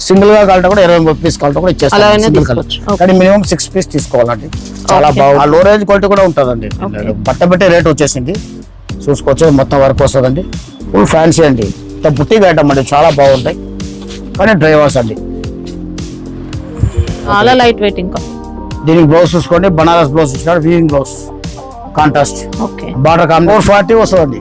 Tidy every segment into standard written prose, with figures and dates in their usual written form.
Single గా కావాలంటే కూడా 20 పీస్ కావాలంటే కూడా ఇచ్చేస్తాం. కానీ మినిమం 6 పీస్ తీసుకోవాలండి. చాలా బాగుంది. లో రేంజ్ క్వాలిటీ కూడా ఉంటుందండి. బట్ట పెట్టే రేట్ వచ్చేసింది చూసుకోవచ్చు. మొత్తం వర్క్ వస్తుందండి. ఫుల్ ఫ్యాన్సీ అండి. బుట్టిగా ఐటమ్ అండి. చాలా బాగుంటాయి కానీ డ్రైవర్స్ అండి. చాలా లైట్ వెయిట్. ఇంకా దీనికి బ్లౌజ్ చూసుకోండి. బనారస్ బ్లౌజ్ ఇచ్చినాడు. వీవింగ్ బ్లౌజ్ కాంట్రాస్ట్ బార్డర్ 440 వస్తుందండి.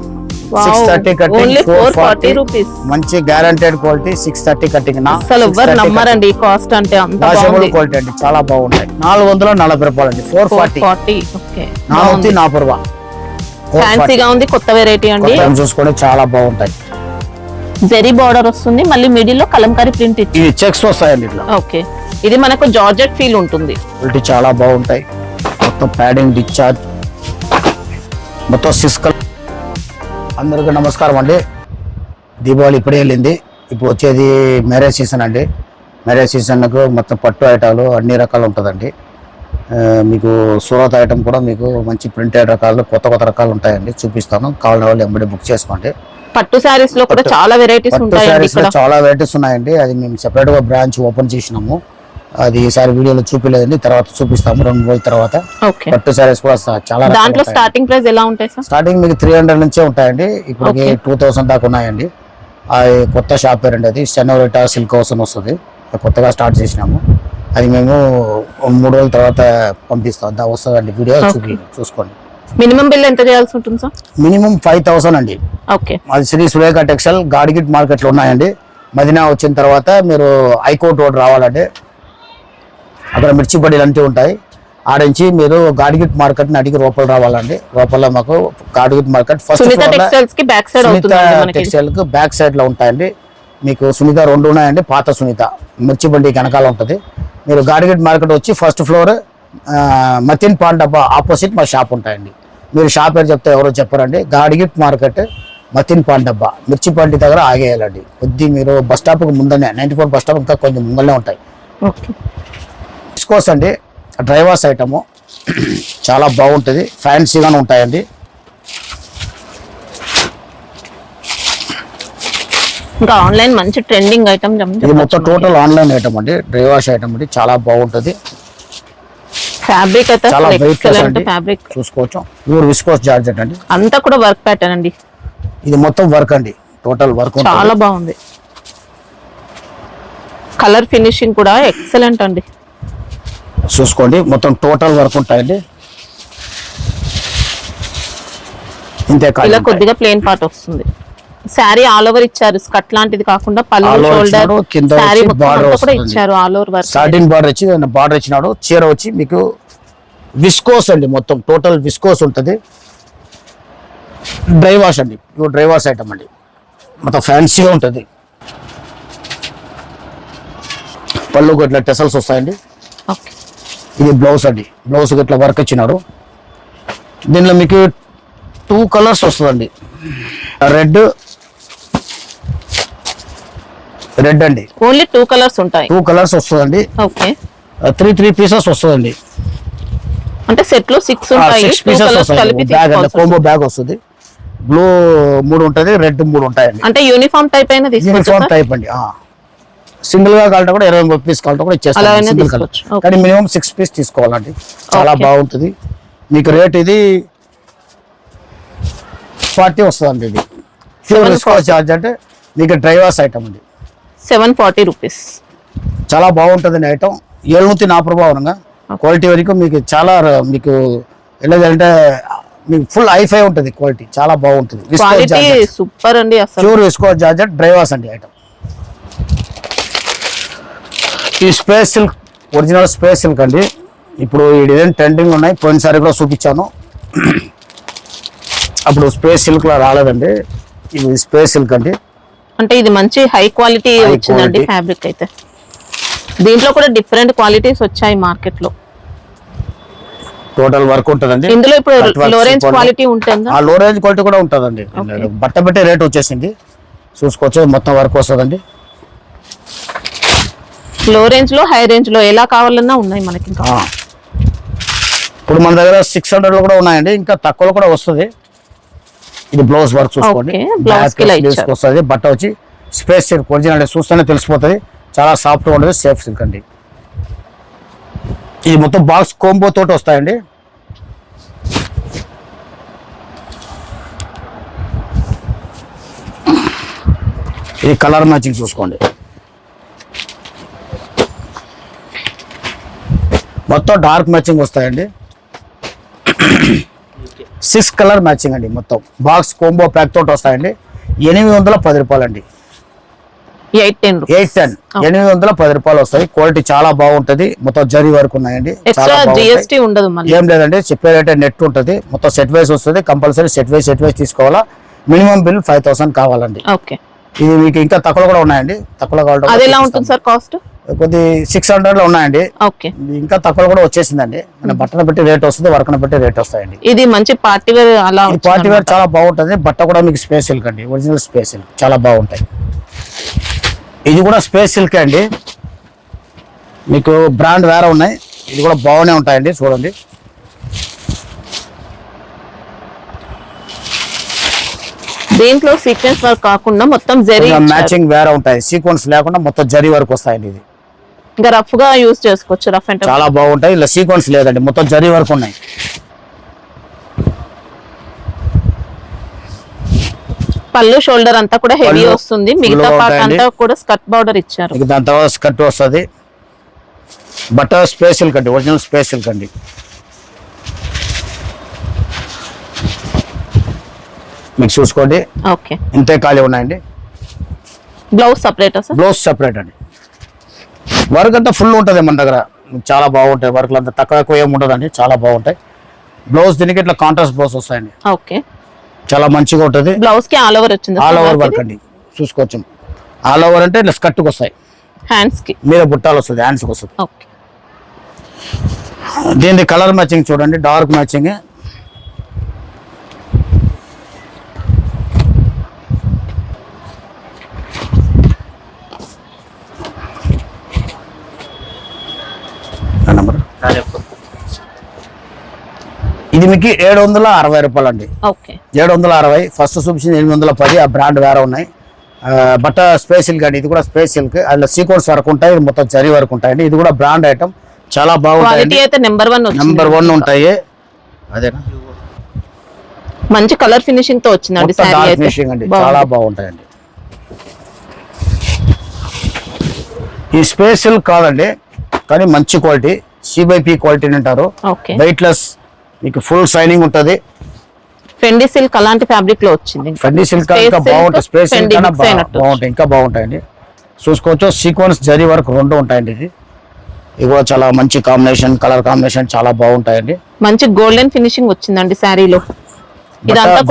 630 కటింగ్ 440 రూపీస్. మంచి గ్యారంటెడ్ క్వాలిటీ. 630 కటింగ్ అసలు ఎవరు నమ్మరండి ఈ కాస్ట్ అంటే. అంత బాగుంది క్వాలిటీ అండి. చాలా బాగుంటాయి. 440 రూపాయలండి. 440. ఓకే 440 రూపాయలు. ఫ్యాన్సీగా ఉంది. కొత్త వెరైటీ అండి. చూసుకోండి చాలా బాగుంటాయి. జెరీ బార్డర్ వస్తుంది. మళ్ళీ మిడిల్ లో కలంకారీ ప్రింట్ ఇచ్చి ఇది చెక్స్ వస్తాయండి ఇట్లా. ఓకే ఇది మనకు జార్జెట్ ఫీల్ ఉంటుంది. క్వాలిటీ చాలా బాగుంటాయి. మొత్తం ప్యాడింగ్ డిశ్చార్జ్ మొత్తం సిస్కల్. అందరికీ నమస్కారం అండి. దీపావళి ఇప్పుడే వెళ్ళింది. ఇప్పుడు వచ్చేది మ్యారేజ్ సీజన్ అండి. మ్యారేజ్ సీజన్కు మొత్తం పట్టు ఐటాలు అన్ని రకాలు ఉంటుందండి. మీకు సూరత్ ఐటమ్ కూడా మీకు మంచి ప్రింటెడ్ రకాలు కొత్త రకాలు ఉంటాయండి. చూపిస్తాను. కావాలని వాళ్ళు ఎంబడి బుక్ చేసుకోండి. పట్టు శారీస్ లో కూడా చాలా వెరైటీస్ ఉంటాయండి. చాలా వెరైటీస్ ఉన్నాయండి. అది మేము సెపరేట్ గా బ్రాంచ్ ఓపెన్ చేసినాము. అది ఈసారి వీడియోలో చూపిలేదండి. తర్వాత చూపిస్తాము 2 రోజుల తర్వాత. పట్టు శారీస్ కూడా చాలా. దాంట్లో స్టార్టింగ్ ప్రైస్ ఎలా ఉంటాయి సార్? స్టార్టింగ్ మీకు 300 నుంచే ఉంటాయండి. ఇప్పుడు 2000 దాకా ఉన్నాయండి. అది కొత్త షాప్ పేరండి. అది సెనోరిటా సిల్క్ హౌస్ అని వస్తుంది. కొత్తగా స్టార్ట్ చేసినాము. అది మేము 3 రోజుల తర్వాత పంపిస్తాం. వస్తుందండి. వీడియో చూసుకోండి. మినిమం బిల్ ఎంత చేయాల్సి ఉంటుంది సార్? మినిమం 5000 అండి. ఓకే అది శ్రీ సురేఖ టెక్స్టైల్ గాడిగిట్ మార్కెట్ లో ఉన్నాయండి. మదీనా వచ్చిన తర్వాత మీరు హైకోర్ట్ రోడ్ రావాలంటే అక్కడ మిర్చి బడ్డీలు అంటూ ఉంటాయి. ఆడించి మీరు గాడిగిట్ మార్కెట్ ని అడిగి రూపాయలు రావాలండి. రూపాయల్లో మాకు గాడిగిట్ మార్కెట్ ఫస్ట్ టెక్స్టైల్స్ కి బ్యాక్ సైడ్ లో ఉంటాయండి. మీకు సునీత 2 ఉన్నాయండి. పాత సునీత మిర్చి బండి వెనకాల ఉంటుంది. మీరు గాడిగిట్ మార్కెట్ వచ్చి ఫస్ట్ ఫ్లోర్ మతిన్ పాన్ డబ్బా ఆపోజిట్ మా షాప్ ఉంటాయండి. మీరు షాప్ పేరు చెప్తే ఎవరో చెప్పారండి. గాడిగిట్ మార్కెట్ మతిన్ పాన్ డబ్బా మిర్చి బండి దగ్గర ఆగేయాలండి. కొద్ది మీరు బస్ స్టాప్ కు ముందనే 94 బస్ స్టాప్ ఇంకా కొంచెం ముందనే ఉంటాయి. విస్కోస్ అండి. డ్రైవర్స్ ఐటము చాలా బాగుంటుంది. ఫ్యాన్సీగానే ఉంటాయండి. ఇంకా ఆన్లైన్ మంచి ట్రెండింగ్ ఐటమ్. ఇది మొత్తం టోటల్ ఆన్లైన్ ఐటమ్ అండి. డ్రైవర్స్ ఐటమ్ అండి. చాలా బాగుంటుంది. ఫ్యాబ్రిక్ అయితే చాలా ఫ్యాబ్రిక్ చూసుకోవచ్చు. ప్యూర్ విస్కోస్ జార్జెట్ అండి. అంతా కూడా వర్క్ ప్యాటర్న్ అండి. ఇది మొత్తం వర్క్ అండి. టోటల్ వర్క్ చాలా బాగుంది. కలర్ ఫినిషింగ్ కూడా ఎక్సలెంట్ అండి. చూసుకోండి మొత్తం టోటల్ వర్క్ ఉంటాయండి. ఇంతే ఇలా కొద్దిగా ప్లేన్ పార్ట్ వస్తుంది. శారీ ఆల్ ఓవర్ ఇచ్చారు. స్కర్ట్ లాంటిది కాకుండా పళ్ళు షోల్డర్ శారీ కూడా ఇచ్చారు. All over work satin border ఇచ్చి బార్డర్ ఇచ్చినాడు. చీర వచ్చి మీకు విస్కోస్ అండి. మొత్తం టోటల్ విస్కోస్ ఉంటుంది. డ్రై వాష్ అండి. ప్యూర్ డ్రై వాష్ ఐటమ్ అండి. మొత్తం ఫ్యాన్సీగా ఉంటుంది. పళ్ళు ఇట్లా టెసల్స్ వస్తాయండి. ఇది బ్లౌజ్ అండి. బ్లౌజ్ ఇట్లా వర్క్ ఇచ్చినాడు. దీనిలో మీకు 2 కలర్స్ వస్తుందండి. రెడ్ అండి. ఓన్లీ 2 కలర్స్ ఉంటాయి. 2 కలర్స్ వస్తుందండి. ఓకే 3 పీసెస్ వస్తుందండి. అంటే సెట్ లో 6 ఉంటాయి. 6 పీసెస్ వస్తాయి. బ్యాగ్ అంటే కోంబో బ్యాగ్ వస్తుంది. బ్లూ 3 ఉంటది. రెడ్ 3 ఉంటాయండి. అంటే యూనిఫామ్ టైప్ అయినా తీసుకోవచ్చు. యూనిఫామ్ టైప్ అండి. సింగిల్ గా కావాలంటే కూడా 20 పీస్ కావాలంటే కూడా ఇచ్చేస్తాం. కానీ మినిమం 6 పీస్ తీసుకోవాలండి. చాలా బాగుంటుంది. మీకు రేట్ ఇది 40 వస్తుందండి. ఇది ప్యూర్ విస్కోస్ చార్జ్ అంటే మీకు డ్రైవర్స్ ఐటమ్ అండి. 740 రూపీస్. చాలా బాగుంటుంది ఐటమ్. 740 ప్రభావంగా క్వాలిటీ వరకు మీకు చాలా మీకు ఎలాగంటే మీకు ఫుల్ హైఫై ఉంటుంది. క్వాలిటీ చాలా బాగుంటుంది. సూపర్ అండి. ప్యూర్ విస్కోస్ జార్జెట్ డ్రైవర్స్ అండి ఐటమ్. ఈ space silk original space silk అండి. ఇప్పుడు ఈ డిజైన్ ట్రెండింగ్ ఉన్నాయి. పోయినసారి కూడా చూపించాను. అప్పుడు స్పేస్ సిల్క్ లో రాలేదండి. ఇది స్పేస్ సిల్క్ అండి. అంటే ఇది మంచి హై క్వాలిటీ వచ్చిందండి ఫ్యాబ్రిక్ అయితే. దీంట్లో కూడా డిఫరెంట్ క్వాలిటీస్ వచ్చాయి మార్కెట్ లో. టోటల్ వర్క్ ఉంటుందండి. ఇందులో ఇప్పుడు లో రేంజ్ క్వాలిటీ ఉంటుందా? లో రేంజ్ క్వాలిటీ కూడా ఉంటుందండి. బట్ట పెట్టే రేట్ వచ్చేసింది. చూసుకోవచ్చు. మొత్తం వర్క్ వస్తుందండి. లో రేంజ్ లో హై రేంజ్ లో ఎలా కావాలన్నా ఉన్నాయి మనకి. ఇప్పుడు మన దగ్గర 600 లో కూడా ఉన్నాయండి. ఇంకా తక్కువలో కూడా వస్తుంది. ఇది బ్లౌజ్ వర్క్ చూసుకోండి. వస్తుంది. బట్ట వచ్చి స్పేస్ సిల్క్ ఒరిజినల్ చూస్తేనే తెలిసిపోతుంది. చాలా సాఫ్ట్గా ఉంటుంది, సేఫ్ సిల్క్ అండి. ఇది మొత్తం బాక్స్ కోంబో తోటి వస్తాయండి. ఇది కలర్ మ్యాచింగ్ చూసుకోండి. మొత్తం డార్క్ మ్యాచింగ్ వస్తాయండి. 6 కలర్ మ్యాచింగ్ అండి. మొత్తం బాక్స్ కోంబో ప్యాక్ తోటి వస్తాయండి. 810 రూపాయలండి. 810 810 రూపాయలు వస్తాయి. క్వాలిటీ చాలా బాగుంటది. మొత్తం జరీ వరకు ఉన్నాయండి. GST ఉండదు, ఏం లేదండి, చెప్పే రేట్ నెట్ ఉంటుంది. మొత్తం సెట్ వైస్ వస్తుంది. కంపల్సరీ సెట్ వైస్ తీసుకోవాలా. మినిమం బిల్ 5000 కావాలండి. ఓకే, ఇది మీకు ఇంకా తక్కువ కూడా ఉన్నాయండి. తక్కువ కావాలి. అది ఎలా ఉంటుంది సార్ కాస్ట్? కొద్ది 600 లో ఉన్నాయండి. ఓకే, ఇంకా తక్కువ కూడా వచ్చేసిందండి. మన బట్టను బట్టి రేట్ వస్తుంది, వర్క్ బట్టి రేట్ వస్తాయండి. ఇది మంచి పార్టీ వేర్, అలా పార్టీ వేర్ చాలా బాగుంటుంది. బట్ట కూడా మీకు స్పేస్ సిల్క్ అండి, ఒరిజినల్ స్పేస్ సిల్క్ చాలా బాగుంటాయి. ఇది కూడా స్పేస్ సిల్క్ అండి. మీకు బ్రాండ్ వేరే ఉన్నాయి. ఇది కూడా బాగానే ఉంటాయండి. చూడండి, దీంట్లో సీక్వెన్స్ వర్క్ కాకుండా మొత్తం జరీ మ్యాచింగ్ వేరే ఉంటాయి. సీక్వెన్స్ లేకుండా మొత్తం జరీ వర్క్ వస్తాయండి. ఇది ఇంకా రఫ్ గా యూస్ చేసుకోవచ్చు. రఫ్ అండ్ చాలా బాగుంటాయి. ఇలా సీక్వెన్స్ లేదండి, మొత్తం జరీ వర్క్ ఉన్నాయి. పళ్ళు షోల్డర్ అంతా కూడా హెవీ వస్తుంది. మిగతా పార్ట్ అంతా కూడా స్కర్ట్ బార్డర్ ఇచ్చారు. దాని తర్వాత స్కర్ట్ వస్తుంది. బట్ట స్పేస్ సిల్క్ అండి, ఒరిజినల్ స్పేస్ సిల్క్ అండి. మీకు చూసుకోండి, ఓకే, ఇంతే ఖాళీ ఉన్నాయండి. బ్లౌజ్ సపరేట్, బ్లౌజ్ సపరేట్ అండి. వర్క్ అంతా ఫుల్ ఉంటుంది మన దగ్గర. చాలా బాగుంటాయి. వర్క్లు అంతా తక్కువ ఏమి ఉండదండి, చాలా బాగుంటాయి. బ్లౌజ్ దీనికి ఇట్లా కాంట్రాస్ట్ బ్లౌజ్ వస్తాయండి. ఓకే, చాలా మంచిగా ఉంటుంది. బ్లౌజ్ కి ఆల్ ఓవర్ వచ్చింది. ఆల్ ఓవర్ వర్క్ అండి, చూసుకోవచ్చు. ఆల్ ఓవర్ అంటే ఇట్లా స్కర్ట్కి వస్తాయి, హ్యాండ్స్ కి మీద బుట్టాలు వస్తుంది, హ్యాండ్స్కి వస్తుంది. ఓకే, దీని కలర్ మ్యాచింగ్ చూడండి, డార్క్ మ్యాచింగ్. ఇది మీకు 760 రూపాయలు అండి. 760. ఫస్ట్ చూపించింది 810. ఆ బ్రాండ్ వేరే ఉన్నాయి. బట్ట స్పేస్ సిల్క్ అండి. ఇది కూడా స్పేస్ సిల్క్. అందులో సీక్వెన్స్ వరకు ఉంటాయి, మొత్తం జరీ వరకు ఉంటాయండి. ఇది కూడా బ్రాండ్ ఐటమ్, చాలా బాగుంటాయి. నెంబర్ 1 ఉంటాయి. అదేనా, మంచి కలర్ ఫినిషింగ్ తో వచ్చిందండి. ఫినిషింగ్ అండి, చాలా బాగుంటాయండి. ఈ స్పేస్ సిల్క్ కాదండి, కానీ మంచి క్వాలిటీ, CBP క్వాలిటీ అంటారు. వెయిట్ లెస్, మీకు ఫుల్ షైనింగ్ ఉంటుంది. ఫెండీ సిల్క్ అలాంటి ఫ్యాబ్రిక్ లో వచ్చింది. ఫెండీ సిల్క్ ఇంకా బాగుంటుంది. స్పేస్ సిల్క్ బాగుంటాయి, ఇంకా బాగుంటాయండి. చూసుకోవచ్చు, సీక్వెన్స్ జరీ వర్క్ 2 ఉంటాయండి. ఇది కూడా చాలా మంచి కాంబినేషన్, కలర్ కాంబినేషన్ చాలా బాగుంటాయండి. మంచి గోల్డెన్ ఫినిషింగ్ వచ్చిందండి శారీలో.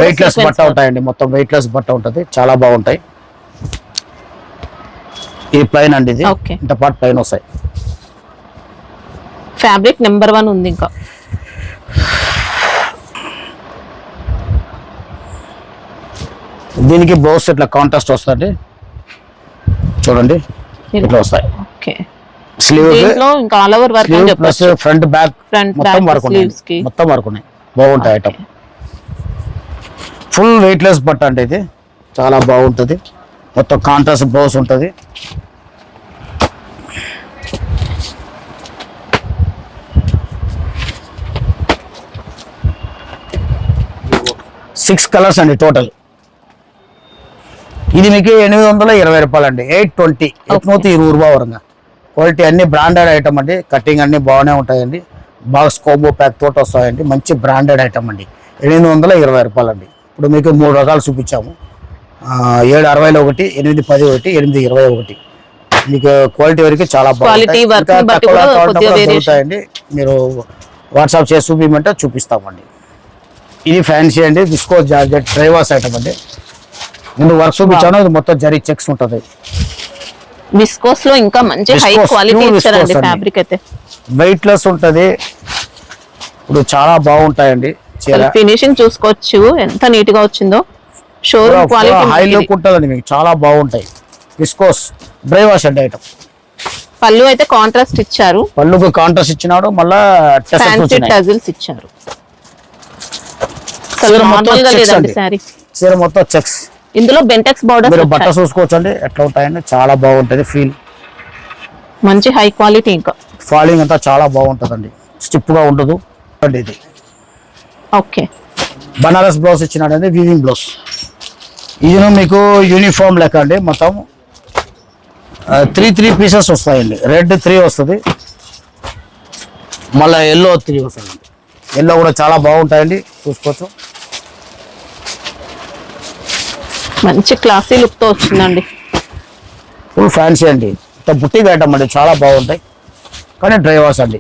వెయిట్ లెస్ బట్ట ఉంటాయండి, మొత్తం వెయిట్ లెస్ బట్ట ఉంటుంది, చాలా బాగుంటాయి. ఇది ప్లైన్ అండి. ఇది ఇంత పాటు ప్లైన్ వస్తాయి. ఫ్యాబ్రిక్ నెంబర్ 1 ఉంది. ఇంకా దీనికి బ్లౌజ్ ఇట్లా కాంట్రాస్ట్ వస్తుంది చూడండి, ఇట్లా వస్తాయి. స్లీవ్ ఇంకా all over work plus front back మొత్తం వర్క్ ఉన్నాయి, మొత్తం వర్క్ ఉన్నాయి. బాగుంటాయి ఐటమ్. ఫుల్ వెయిట్ లెస్ బట్ట అంటే ఇది చాలా బాగుంటుంది. మొత్తం కాంట్రాస్ట్ బ్లౌజ్ ఉంటుంది. సిక్స్ కలర్స్ అండి టోటల్. ఇది మీకు 820 రూపాయలు అండి. 820 20 రూపాయ వరంగా. క్వాలిటీ అన్ని బ్రాండెడ్ ఐటమ్ అండి. కటింగ్ అన్ని బాగానే ఉంటాయండి. బాక్స్ కోంబో ప్యాక్ తోటి వస్తాయండి. మంచి బ్రాండెడ్ ఐటమ్ అండి. 820 రూపాయలు అండి. ఇప్పుడు మీకు 3 రకాలు చూపించాము. 760 ఒకటి, 810 ఒకటి, 820 ఒకటి. మీకు క్వాలిటీ వరకు చాలా బాగుంటాయండి. మీరు వాట్సాప్ చేసి చూపించమంటే చూపిస్తామండి. ఇది ఫ్యాన్సీ అండి, విస్కో జార్జెట్ ట్రైవాస్ ఐటమ్ అండి. ముందు వర్క్ చూపించాను, ఇది మొత్తం జరీ చెక్స్ ఉంటుంది. విస్కోస్ లో ఇంకా మంచి హై క్వాలిటీ ఇచ్చారండి. ఫ్యాబ్రిక్ అయితే వెయిట్ లెస్ ఉంటుంది. ఇప్పుడు చాలా బాగుంటాయండి. ఫినిషింగ్ చూసుకోవచ్చు ఎంత నీట్ గా వచ్చిందో. షోరూమ్ క్వాలిటీ హై లుక్ ఉంటుందండి. మీకు చాలా బాగుంటాయి. విస్కోస్ డ్రై వాష్ అండి ఐటమ్. పళ్ళు అయితే కాంట్రాస్ట్ ఇచ్చారు. పళ్ళుకు కాంట్రాస్ట్ ఇచ్చినాడు, మళ్ళా టజిల్స్ ఇచ్చారు. చీర మొత్తం చెక్స్. ఇందులో బెంటెక్స్ బార్డర్ బట్ట చూసుకోవచ్చు అండి ఎట్లా ఉంటాయండి. చాలా బాగుంటది ఫీల్. మంచి హై క్వాలిటీ. ఇంకా ఫాలింగ్ అంతా చాలా బాగుంటుందండి, స్టిప్ గా ఉండదు అండి. ఇది ఓకే, బనారస్ బ్లౌజ్ ఇచ్చినాడండి, వీవింగ్ బ్లౌజ్. ఇది మీకు యూనిఫామ్ లెక్క అండి. మొత్తం 3 పీసెస్ వస్తాయండి. రెడ్ 3 వస్తుంది, మళ్ళీ ఎల్లో 3 వస్తుంది. ఎల్లో కూడా చాలా బాగుంటాయండి, చూసుకోవచ్చు. మంచి క్లాసీ లుక్ తో వచ్చిందండి. ఫుల్ ఫ్యాన్సీ అండి, బుట్టి ఐటమ్ అండి, చాలా బాగుంటాయి. కానీ డ్రైవర్స్ అండి,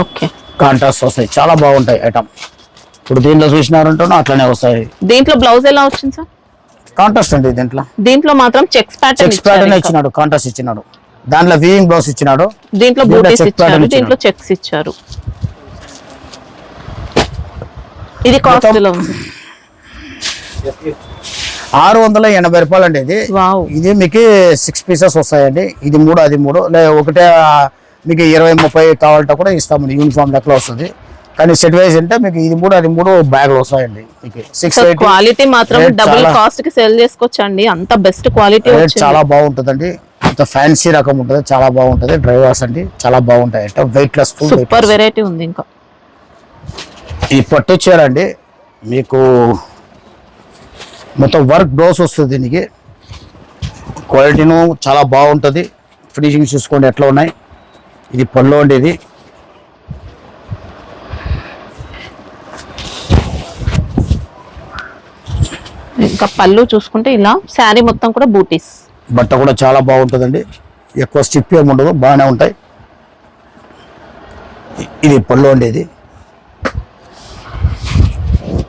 ఓకే, కాంట్రాస్ట్ వస్తాయి, చాలా బాగుంటాయి ఐటమ్. ఇప్పుడు దీంట్లో చూసినారంటే అట్లనే వస్తాయి. దీంట్లో బ్లౌజ్ ఎలా వచ్చింది సార్? కాంట్రాస్ట్ అండి. దీంట్లో మాత్రం చెక్స్ ప్యాటర్న్ ఇచ్చినాడు, కాంట్రాస్ట్ ఇచ్చినాడు. దాంట్లో వీవింగ్ బ్లౌజ్ ఇచ్చినాడు, దీంట్లో బూటీస్ ఇచ్చారు, దీంట్లో చెక్స్ ఇచ్చారు. ఇది కాస్ట్ ఎలా ఉంది? 680 రూపాయలు అండి. ఇది మీకు 6 పీసెస్ వస్తాయండి. ఇది 3, అది 3, లేదా ఒకటే మీకు 20-30 కావాలంటే కూడా ఇస్తామండి. యూనిఫామ్ లెక్కలో వస్తుంది. కానీ సెట్ వైజ్ అంటే మీకు ఇది 3, అది 3 బ్యాగులు వస్తాయండి. మీకు 680. క్వాలిటీ మాత్రం డబుల్ కాస్ట్ కి సేల్ చేసుకోవచ్చండి, అంత బెస్ట్ క్వాలిటీ చాలా బాగుంటుందండి. అంత ఫ్యాన్సీ రకం ఉంటుంది, చాలా బాగుంటుంది. డ్రైవర్స్ అండి, చాలా బాగుంటాయి. వెయిట్ లెస్, సూపర్ వెరైటీ ఉంది. ఇంకా ఈ పట్టు చీర అండి, మీకు మొత్తం వర్క్ బ్లౌజ్ వస్తుంది. దీనికి క్వాలిటీను చాలా బాగుంటుంది. ఫినిషింగ్ చూసుకోండి ఎట్లా ఉన్నాయి. ఇది పళ్ళు అండి. ఇది ఇంకా పళ్ళు చూసుకుంటే ఇలా శారీ మొత్తం కూడా బూటీస్. బట్ట కూడా చాలా బాగుంటుందండి, ఎక్కువ స్టిప్ ఏమి ఉండదు, బాగానే ఉంటాయి. ఇది పళ్ళు అండి. ఇది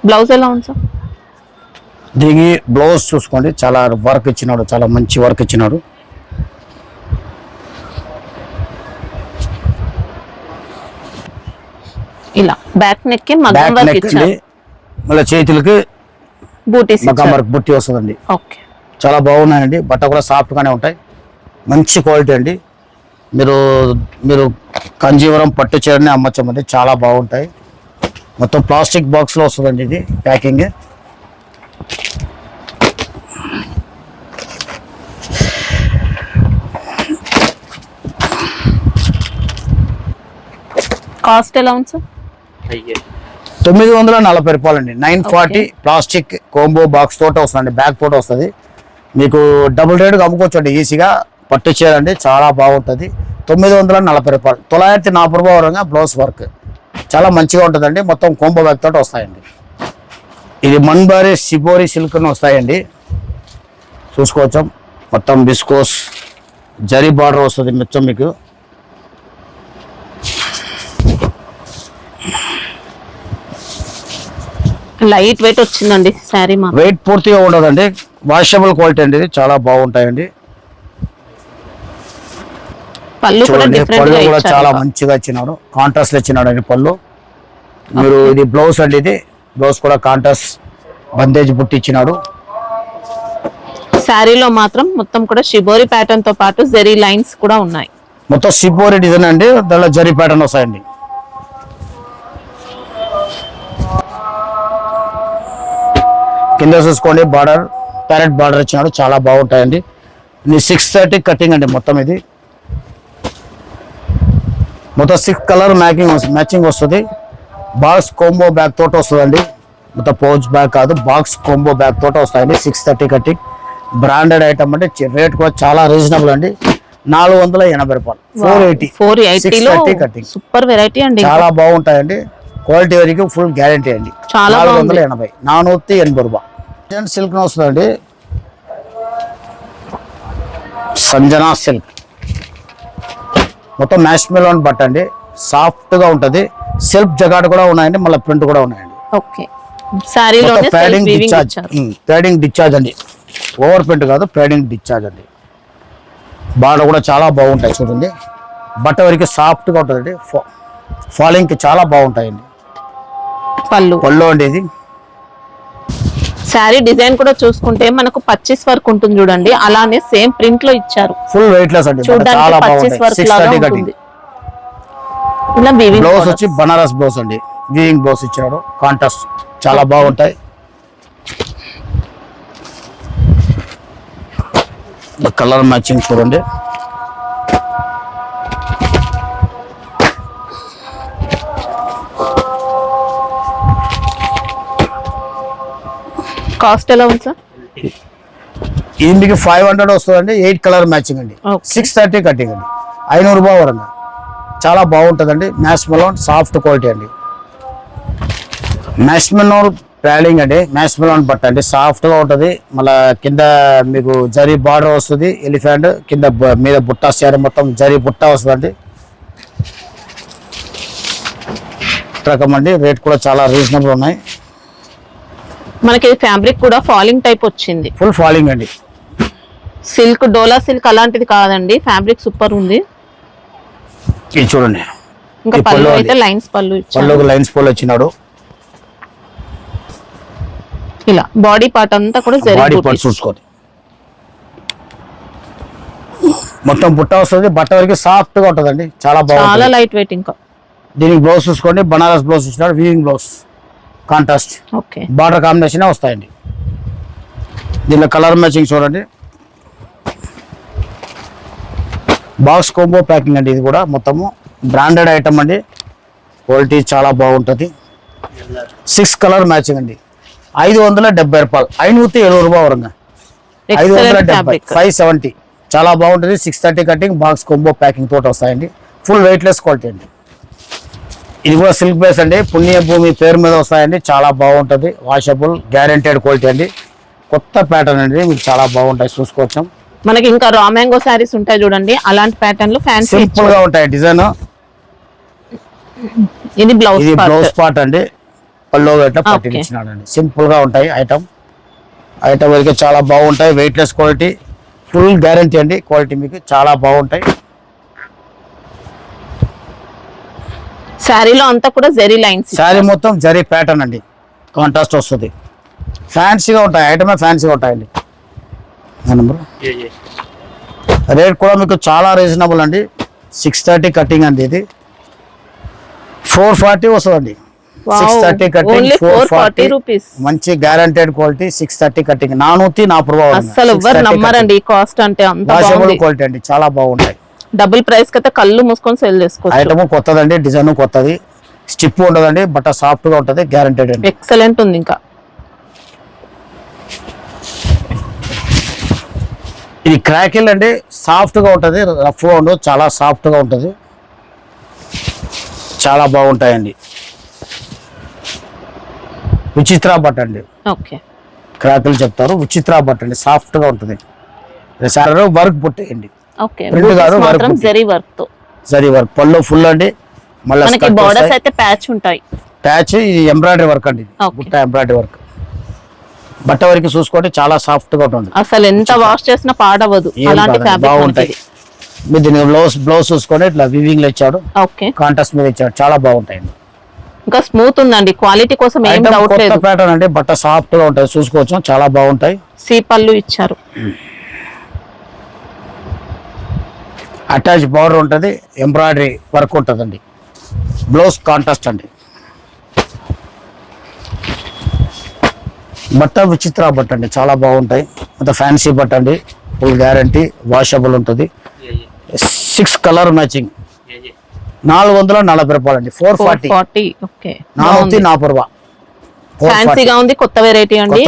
బ్లౌజ్ ఎలా ఉంది సార్? దీనికి బ్లౌజ్ చూసుకోండి, చాలా వర్క్ ఇచ్చినాడు, చాలా మంచి వర్క్ ఇచ్చినాడు. ఇలా బ్యాక్ నెక్ కి మగ్గం వర్క్ ఇచ్చారు, మళ్ళీ చేతులకి బూటీస్ మగ్గం వర్క్ బుట్టి వస్తుందండి. ఓకే, చాలా బాగున్నాయండి. బట్ట కూడా సాఫ్ట్ గానే ఉంటాయి, మంచి క్వాలిటీ అండి. మీరు కంజీవరం పట్టు చీరని అమ్మచ్చమండి, చాలా బాగుంటాయి. మొత్తం ప్లాస్టిక్ బాక్స్ లో వస్తుందండి ఇది ప్యాకింగ్. కాస్ట్ ఎలా ఉంది సార్? 940 రూపాయలు అండి. 940 ప్లాస్టిక్ కోంబో బాక్స్ తోట వస్తుందండి, బ్యాగ్ తోట వస్తుంది. మీకు డబుల్ రేట్గా అమ్ముకోవచ్చు అండి ఈజీగా. పట్టు చీర అండి, చాలా బాగుంటుంది. 940 రూపాయలు. 940 రూపాయలు బ్లౌజ్ వర్క్ చాలా మంచిగా ఉంటుందండి. మొత్తం కోంబో బ్యాగ్ తోట వస్తాయండి. ఇది మన్బారి షిబోరి సిల్క్ వస్తాయండి, చూసుకోవచ్చు. మొత్తం బిస్కోస్ జరీ బార్డర్ వస్తుంది మొత్తం. మీకు లైట్ వెయిట్ వచ్చిందండి శారీ. వెయిట్ పూర్తిగా ఉండదండి, వాషబుల్ క్వాలిటీ అండి. ఇది చాలా బాగుంటాయండి. పళ్ళు కూడా చాలా మంచిగా ఇచ్చినాడు, కాంట్రాస్ట్ లో ఇచ్చినాడు అండి పళ్ళు. మీరు ఇది బ్లౌజ్ అండి. ఇది బ్లౌజ్ కూడా కాంట్రాస్ట్ బందేజ్ బుట్టి ఇచ్చినాడు. శారీలో మాత్రం మొత్తం కూడా షిబోరి ప్యాటర్న్ తో పాటు జరీ లైన్స్ కూడా ఉన్నాయి. మొత్తం షిబోరి డిజైన్ అండి, దానిలో జరీ ప్యాటర్న్ వస్తాయండి. కింద చూసుకోండి బార్డర్, ప్యారెట్ బార్డర్ ఇచ్చినాడు, చాలా బాగుంటాయండి. ఇది 630 కటింగ్ అండి. మొత్తం ఇది మొత్తం 6 కలర్ మ్యాచింగ్ వస్తుంది. బాక్స్ కోంబో బ్యాగ్ తోట వస్తుందండి. మొత్తం పౌచ్ బ్యాగ్ కాదు, బాక్స్ కోంబో బ్యాగ్ తోట వస్తాయండి. 630 కటింగ్, బ్రాండెడ్ ఐటమ్ అంటే రేట్ కూడా చాలా రీజనబుల్ అండి. 480 రూపాయలు. 480 కటింగ్, సూపర్ వెరైటీ అండి, చాలా బాగుంటాయండి. క్వాలిటీ వరకు ఫుల్ గ్యారంటీ అండి. 480, 480 రూపాయలు. సిల్క్ వస్తుందండి, సంజనా సిల్క్. మొత్తం మ్యాష్మెలోన్ బట్ట అండి, సాఫ్ట్ గా ఉంటది. సెల్ఫ్ జగాడ్ కూడా ఉన్నాయండి, మళ్ళీ ప్రింట్ కూడా ఉన్నాయండి. ఓకే, సారీలోనే ప్యాడింగ్ డిశ్చార్జ్ అండి, ఓవర్ ప్రింట్ కాదు, ప్యాడింగ్ డిశ్చార్జ్ అండి. బార్డర్ కూడా చాలా బాగుంటాయి చూడండి. బట్ట వరకు సాఫ్ట్ గా ఉంటుందండి, ఫాలింగ్ కి చాలా బాగుంటాయండి. పళ్ళు అండి. ఇది శారీ డిజైన్ కూడా చూసుకుంటే మనకు పర్చేస్ వర్క్ ఉంటుంది చూడండి, అలానే సేమ్ ప్రింట్ లో ఇచ్చారు. ఫుల్ వెయిట్ లెస్ అండి, చాలా బాగుంది. 630 కటింగ్. బ్లౌజ్ వచ్చి బనారస్ బ్లౌజ్ అండి, వీవింగ్ బ్లౌజ్ ఇచ్చాడు, కాంట్రాస్ట్ చాలా బాగుంటాయి. కలర్ మ్యాచింగ్ చూడండి. కాస్ట్ ఎలా ఉంది సార్? ఇది మీకు 500 వస్తుందండి. 8 కలర్ మ్యాచింగ్ అండి. Okay. 630 కటింగ్ అండి. 500 రూపాయలు వరంగా చాలా బాగుంటుందండి. మ్యాష్ మెలోన్ సాఫ్ట్ క్వాలిటీ అండి. మ్యాష్ మెలోన్ ప్యాడింగ్ అండి. మ్యాష్ మెలోన్ బట్ట అండి, సాఫ్ట్ గా ఉంటుంది. మళ్ళా కింద మీకు జరీ బార్డర్ వస్తుంది, ఎలిఫెంట్ కింద మీద బుట్ట శారీ మొత్తం జరీ బుట్ట వస్తుందండి. రకం అండి. రేట్ కూడా చాలా రీజనబుల్ ఉన్నాయి. మనకి ఫ్యాబ్రిక్ కూడా ఫాలింగ్ టైప్ వచ్చింది. ఫుల్ ఫాలింగ్ అండి. సిల్క్, డోలా సిల్క్ అలాంటిది కాదండి. ఫ్యాబ్రిక్ సూపర్ ఉంది. ఇది చూడండి. ఇంకా ఈ పళ్ళు పళ్ళు అయితే అండి. లైన్స్ పళ్ళు ఇచ్చారు. పళ్ళుకి లైన్స్ పోల్ వచ్చినాడు. ఇలా బాడీ పార్ట్ అంతా కూడా జరీ బాడీ బూటీస్. పార్ట్ చూసుకోండి. మొత్తం బుట్ట వస్తుంది. బట్ట వరకు సాఫ్ట్ గా ఉంటుందండి. చాలా చాలా బాగుంటుంది. Light weight. ఇంకా దీనికి బ్లౌజ్ చూసుకోండి. బనారస్ బ్లౌజ్ ఇచ్చినాడు, weaving blouse contrast okay. Border combination వస్తాయండి. దీనిలో కలర్ మ్యాచింగ్ చూడండి. బాక్స్ కోంబో ప్యాకింగ్ అండి. ఇది కూడా మొత్తము బ్రాండెడ్ ఐటమ్ అండి. క్వాలిటీ చాలా బాగుంటుంది. 6 కలర్ మ్యాచింగ్ అండి. 570 రూపాయలు. 570 రూపాయలు వరంగా. 570, 570 చాలా బాగుంటుంది. 630 కటింగ్ బాక్స్ కోంబో ప్యాకింగ్ తోటి వస్తాయండి. ఫుల్ వెయిట్లెస్ క్వాలిటీ అండి. ఇది కూడా సిల్క్ బేస్ అండి. పుణ్యభూమి పేరు మీద వస్తాయండి. చాలా బాగుంటుంది. వాషబుల్ గ్యారెంటెడ్ క్వాలిటీ అండి. కొత్త ప్యాటర్న్ అండి. మీకు చాలా బాగుంటాయి, చూసుకోవచ్చు. మనకి ఇంకా రా మ్యాంగో సారీస్ ఉంటాయి చూడండి, అలాంటి ప్యాటర్న్ లో ఫ్యాన్సీ. సింపుల్ గా ఉంటాయి డిజైన్. ఇది బ్లౌజ్ ఇది పార్ట్. బ్లౌజ్ పార్ట్ అండి. పళ్ళు ఇట్లా Okay. పట్టించినాడండి. సింపుల్ గా ఉంటాయి ఐటమ్ వరకు చాలా బాగుంటాయి. వెయిట్లెస్ క్వాలిటీ, ఫుల్ గ్యారెంటీ అండి. క్వాలిటీ మీకు చాలా బాగుంటాయి. శారీలో అంతా కూడా జరీ లైన్స్. శారీ మొత్తం జరీ ప్యాటర్న్ అండి. కాంట్రాస్ట్ వస్తుంది. ఫ్యాన్సీగా ఉంటాయి. ఐటమే ఫ్యాన్సీగా ఉంటాయండి. రేట్ కూడా మీకు చాలా రీజనబుల్ అండి. 630 కటింగ్ అండి. ఇది 440 వస్తుందండి. 630 కటింగ్, ఓన్లీ 440 440 రూపీస్. మంచి గ్యారంటెడ్ క్వాలిటీ. 630 కటింగ్ 440 రూపాయలు. అసలు ఎవ్వరు నమ్మరండి ఈ కాస్ట్ అంటే. అంత వాషబుల్ బాగుంది. క్వాలిటీ అండి. చాలా బాగుంటాయి. డబుల్ ప్రైస్ కి అయితే కళ్ళు మూసుకొని సేల్ చేసుకోవచ్చు. ఐటమ్ కొత్తదండి. డిజైన్ కొత్తది. స్టిప్ ఉండదండి. బట్ట సాఫ్ట్ గా ఉంటది. గ్యారంటెడ్ అండి. ఎక్సలెంట్ ఉంది. ఇంకా ఇది క్రాకిల్ అండి. సాఫ్ట్ గా ఉంటది. రఫ్ గా ఉండదు. చాలా సాఫ్ట్ గా ఉంటది. చాలా బాగుంటాయండి. విచిత్ర బట్ట అండి. ఓకే. క్రాకిల్ చెప్తారు. విచిత్ర బట్ట అండి. సాఫ్ట్ గా ఉంటది. వర్క్ పుట్టేయండి. ఓకే. Print కాదు, work మాత్రం బుట్టి. జరీ వర్క్ తో. సరీ వర్క్. పళ్ళు ఫుల్ అండి. మళ్ళీ మనకి బోర్డర్స్ అయితే ప్యాచ్ ఉంటాయి. ప్యాచ్. ఇది ఎంబ్రాయిడరీ వర్క్ అండి. Okay. బుట్ట ఎంబ్రాయిడరీ వర్క్. బట్ట వరకు చూసుకోండి. చాలా సాఫ్ట్ గా ఉంటుంది. అసలు ఎంత వాష్ చేసినా పాడవదు. ఏం అలాంటి కాదండి, ఫ్యాబ్రిక్ బాగుంటాయి. మీరు దీనికి బ్లౌజ్ చూసుకోండి. ఇట్లా వివింగ్ లో ఇచ్చాడు. ఓకే. కాంట్రాస్ట్ మీద ఇచ్చాడు. చాలా బాగుంటాయండి. ఇంకా స్మూత్ ఉందండి. క్వాలిటీ కోసం ఏం ఐటమ్ డౌట్ కొత్త లేదు. ప్యాటర్న్ అండి. బట్ట సాఫ్ట్ గా ఉంటుంది. చూసుకోవచ్చు. చాలా బాగుంటాయి. సీ పళ్ళు ఇచ్చారు. అటాచ్ బార్డర్ ఉంటుంది. ఎంబ్రాయిడరీ వర్క్ ఉంటుందండి. బ్లౌజ్ కాంట్రాస్ట్ అండి. బట్ట విచిత్ర బట్ట అండి. చాలా బాగుంటాయి. అంత ఫ్యాన్సీ బట్ట అండి. Full guarantee. వాషబుల్ ఉంటుంది. 6 కలర్ మ్యాచింగ్. 440 రూపాయలు అండి. 440. 440. ఓకే. 440 రూపాయలు. ఫ్యాన్సీగా ఉంది. కొత్త వెరైటీ అండి.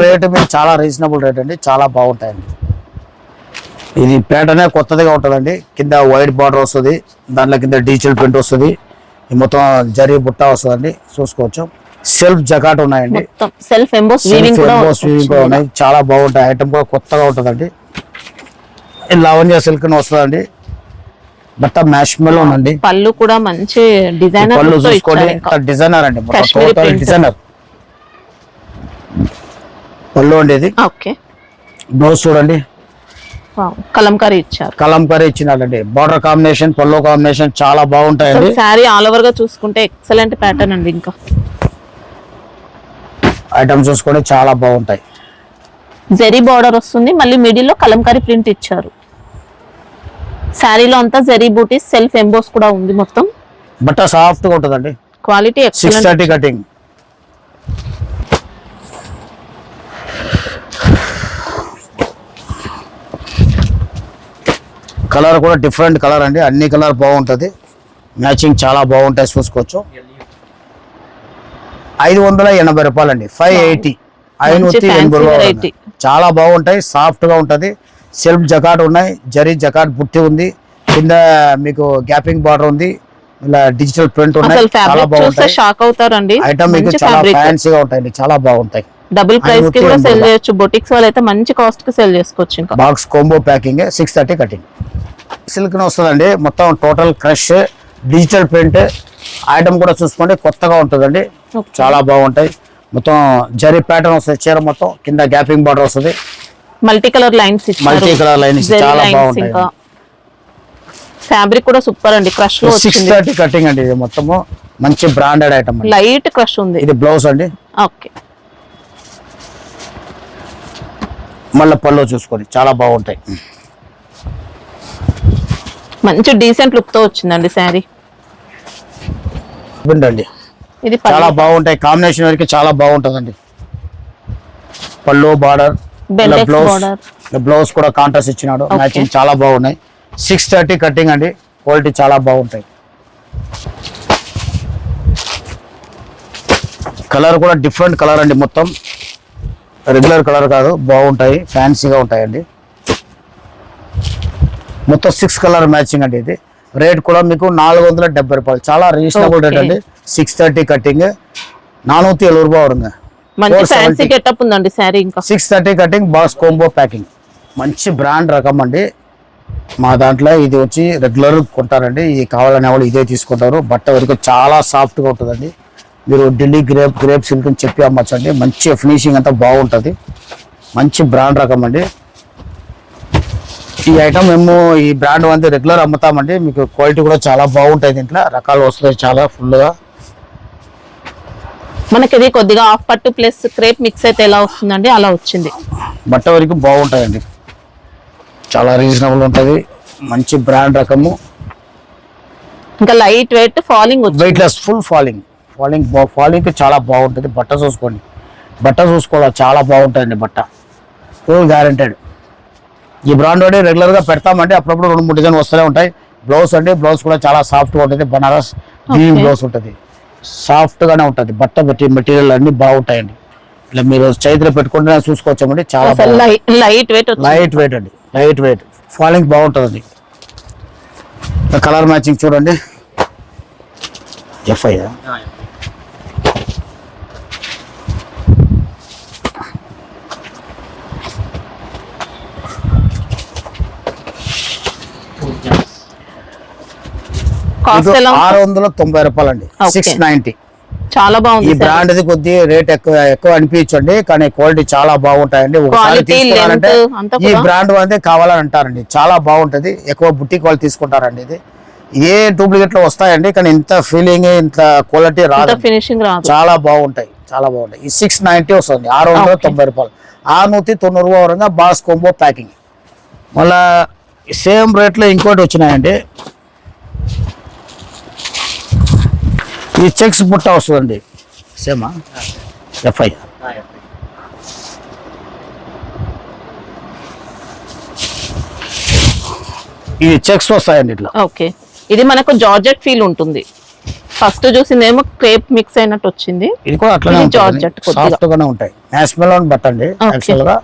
రేట్ మీద చాలా రీజనబుల్ రేట్ అండి. చాలా బాగుంటాయండి. ఇది ప్యాటర్నే కొత్తదిగా ఉంటుందండి. కింద వైట్ బార్డర్ వస్తుంది. దాంట్లో కింద డిజిటల్ ప్రింట్ వస్తుంది. ఈ మొత్తం జరీ బుట్ట వస్తుందండి. చూసుకోవచ్చు. సెల్ఫ్ జకాట్ ఉన్నాయండి. మొత్తం సెల్ఫ్ ఎంబోస్ వీవింగ్ కూడా ఉన్నాయి. చాలా బాగుంటాయి. ఐటమ్ కూడా కొత్తగా ఉంటుందండి. లావణ్య సిల్క్ వస్తుందండి. బట్ట మ్యాష్ మెలో ఉందండి. పళ్ళు కూడా మంచి డిజైనర్ పళ్ళు చూసుకోండి. డిజైనర్ అండి. డిజైనర్ పళ్ళు అండి. ఇది ఓకే. బ్లౌజ్ చూడండి. కలంకారీ ఇచ్చారు. కలంకారీ ఇచ్చినాడండి. బార్డర్ కాంబినేషన్, పళ్ళు కాంబినేషన్ చాలా బాగుంటాయండి. శారీ ఆల్ ఓవర్ గా చూసుకుంటే ఎక్సలెంట్ ప్యాటర్న్ అండి. ఇంకా ఐటమ్ చూసుకుంటే చాలా బాగుంటాయి. జరీ బార్డర్ వస్తుంది. మళ్ళీ మిడిల్ లో కలంకారీ ప్రింట్ ఇచ్చారు. శారీలో అంతా జరీ బూటీస్, సెల్ఫ్ ఎంబోస్ కూడా ఉంది. మొత్తం బట్ట సాఫ్ట్ గా ఉంటుందండి. Quality excellent. 630 కటింగ్. కలర్ కూడా డిఫరెంట్ కలర్ అండి, అన్ని కలర్ బాగుంటుంది, మ్యాచింగ్ చాలా బాగుంటాయి, చూసుకోవచ్చు. 580 రూపాయలండి, 580. 580 రూపాయలు. చాలా బాగుంటాయి, సాఫ్ట్ గా ఉంటది. సెల్ఫ్ జకాట్ ఉన్నాయి, జరీ జకాట్ బుట్టి ఉంది, కింద మీకు గ్యాపింగ్ బార్డర్ ఉంది, ఇలా డిజిటల్ ప్రింట్ ఉన్నాయి. చాలా బాగుంటాయి, షాక్ అవుతారండి. ఐటమ్ మీకు చాలా ఫ్యాన్సీగా ఉంటాయండి, చాలా బాగుంటాయి. డబుల్ ప్రైస్ కి కూడా సెల్ చేయొచ్చు, బొటిక్స్ వాళ్ళు అయితే మంచి కాస్ట్ కి సెల్ చేసుకోవచ్చు. ఇంకా box combo packing 630 cutting. Silk వస్తుందండి, మొత్తం total crush digital print. Item కూడా చూసుకోండి, కొత్తగా ఉంటుందండి, చాలా బాగుంటాయి. మొత్తం జరీ ప్యాటర్న్ వస్తుంది, చీర మొత్తం కింద గ్యాపింగ్ బార్డర్ వస్తుంది, మల్టీ కలర్ లైన్స్, చాలా బాగుంటాయి. ఫ్యాబ్రిక్ కూడా సూపర్ అండి, క్రష్ లో 630 కటింగ్ అండి. ఇది మొత్తము మంచి బ్రాండెడ్ ఐటమ్, లైట్ క్రష్ ఉంది. ఇది బ్లౌజ్ అండి. ఓకే, మళ్ళీ పళ్ళు చూసుకోండి, చాలా బాగుంటాయి. మంచి డీసెంట్ లుక్ తో వచ్చిందండి శారీ. అండి ఇది చాలా బాగుంటాయి, కాంబినేషన్ వరకు చాలా బాగుంటుందండి. పళ్ళు బార్డర్, బ్లౌజ్ కూడా కాంట్రాస్ట్ ఇచ్చినాడు, మ్యాచింగ్ చాలా బాగున్నాయి. 630 కటింగ్ అండి, క్వాలిటీ చాలా బాగుంటాయి. కలర్ కూడా డిఫరెంట్ కలర్ అండి, మొత్తం రెగ్యులర్ కలర్ కాదు, బాగుంటాయి, ఫ్యాన్సీగా ఉంటాయండి. మొత్తం 6 కలర్ మ్యాచింగ్ అండి. ఇది రేట్ కూడా మీకు 470 రూపాయలు, చాలా రీజనబుల్ రేట్ అండి. 630 కటింగ్ 470 రూపాయలు வருங்க. మంచి ఫ్యాన్సీ గెటప్ ఉందండి సారీ. ఇంకా 630 కటింగ్ బాక్స్ కాంబో ప్యాకింగ్, మంచి బ్రాండ్ రకం అండి. మా దాంట్లో ఇది వచ్చి రెగ్యులర్ కొంటారండి, ఇది కావాలనే వాళ్ళు ఇదే తీసుకుంటారు. బట్ట వరకు చాలా సాఫ్ట్ గా ఉంటుందండి. మీరు ఢిల్లీ గ్రేప్ సిల్క్ అని చెప్పి అమ్మచ్చండి, మంచి ఫినిషింగ్ అంతా బాగుంటుంది, మంచి బ్రాండ్ రకం అండి. ఈ ఐటమ్ మేము ఈ బ్రాండ్ అంతా రెగ్యులర్ అమ్ముతామండి. మీకు క్వాలిటీ కూడా చాలా బాగుంటాయి, దీంట్లో రకాలు వస్తాయి చాలా ఫుల్ గా. మనకి ఇది కొద్దిగా హాఫ్ పట్టు ప్లస్ క్రేప్ మిక్స్ అయితే ఎలా వస్తుందండి, అలా వచ్చింది. బట్ట వరకు బాగుంటాయండి, చాలా రీజనబుల్ ఉంటుంది, మంచి బ్రాండ్ రకము. ఇంకా light weight, falling weight less, full falling చాలా బాగుంటుంది. బట్ట చూసుకోండి, బట్ట చూసుకోవాలి, చాలా బాగుంటుందండి. బట్ట ఫుల్ గ్యారెంటెడ్. ఈ బ్రాండ్ వాడి రెగ్యులర్ గా పెడతామంటే అప్పుడప్పుడు 2-3 డిజైన్ వస్తూనే ఉంటాయి. బ్లౌజ్ అండి, బ్లౌజ్ కూడా చాలా సాఫ్ట్ గా ఉంటుంది, బనారస్ గ్రీన్ బ్లౌజ్ ఉంటుంది, సాఫ్ట్ గానే ఉంటుంది. బట్ట మెటీరియల్ అన్ని బాగుంటాయండి. ఇలా మీరు చేతిలో పెట్టుకుంటే చూసుకోవచ్చామండి, చాలా లైట్ వెయిట్ అండి, లైట్ వెయిట్, ఫాలింగ్ బాగుంటుంది. కలర్ మ్యాచింగ్ చూడండి, ఎఫ్ఐ కాస్ట్ ఎలా? 690 రూపాయలండి, 690. చాలా బాగుంది. ఈ బ్రాండ్ ది కొద్ది రేట్ ఎక్కువ అనిపించండి, కానీ క్వాలిటీ చాలా బాగుంటాయండి. ఒకసారి తీసుకోవాలంటే ఈ బ్రాండ్ అనేది కావాలని అంటారండి, చాలా బాగుంటది. ఎక్కువ బుట్టిక్ వాళ్ళు తీసుకుంటారండి. ఇది ఏ డూప్లికేట్ లో వస్తాయండి, కానీ ఇంత ఫీలింగ్, ఇంత క్వాలిటీ రాదు, ఫినిషింగ్ రాదు, చాలా బాగుంటాయి, చాలా బాగుంటాయి. ఈ 690 వస్తుంది, 690 రూపాయలు, 690 రూపాయలు బాక్స్ కాంబో ప్యాకింగ్. మళ్ళా సేమ్ రేట్ లో ఇంకోటి వచ్చినాయండి, ఈ చెక్స్ బుట్ట వస్తుందండి, సేమా ఎఫ్ఐ. ఇది చెక్స్ వస్తాయండి ఇట్లా. ఓకే, ఇది మనకు జార్జెట్ ఫీల్ ఉంటుంది. ఫస్ట్ చూసిందేమో క్రేప్ మిక్స్ అయినట్టు వచ్చింది, ఇది కూడా అట్లనే జార్జెట్, సాఫ్ట్ గానే ఉంటాయి. నేషనల్ బట్ట అండి, యాక్చువల్ గా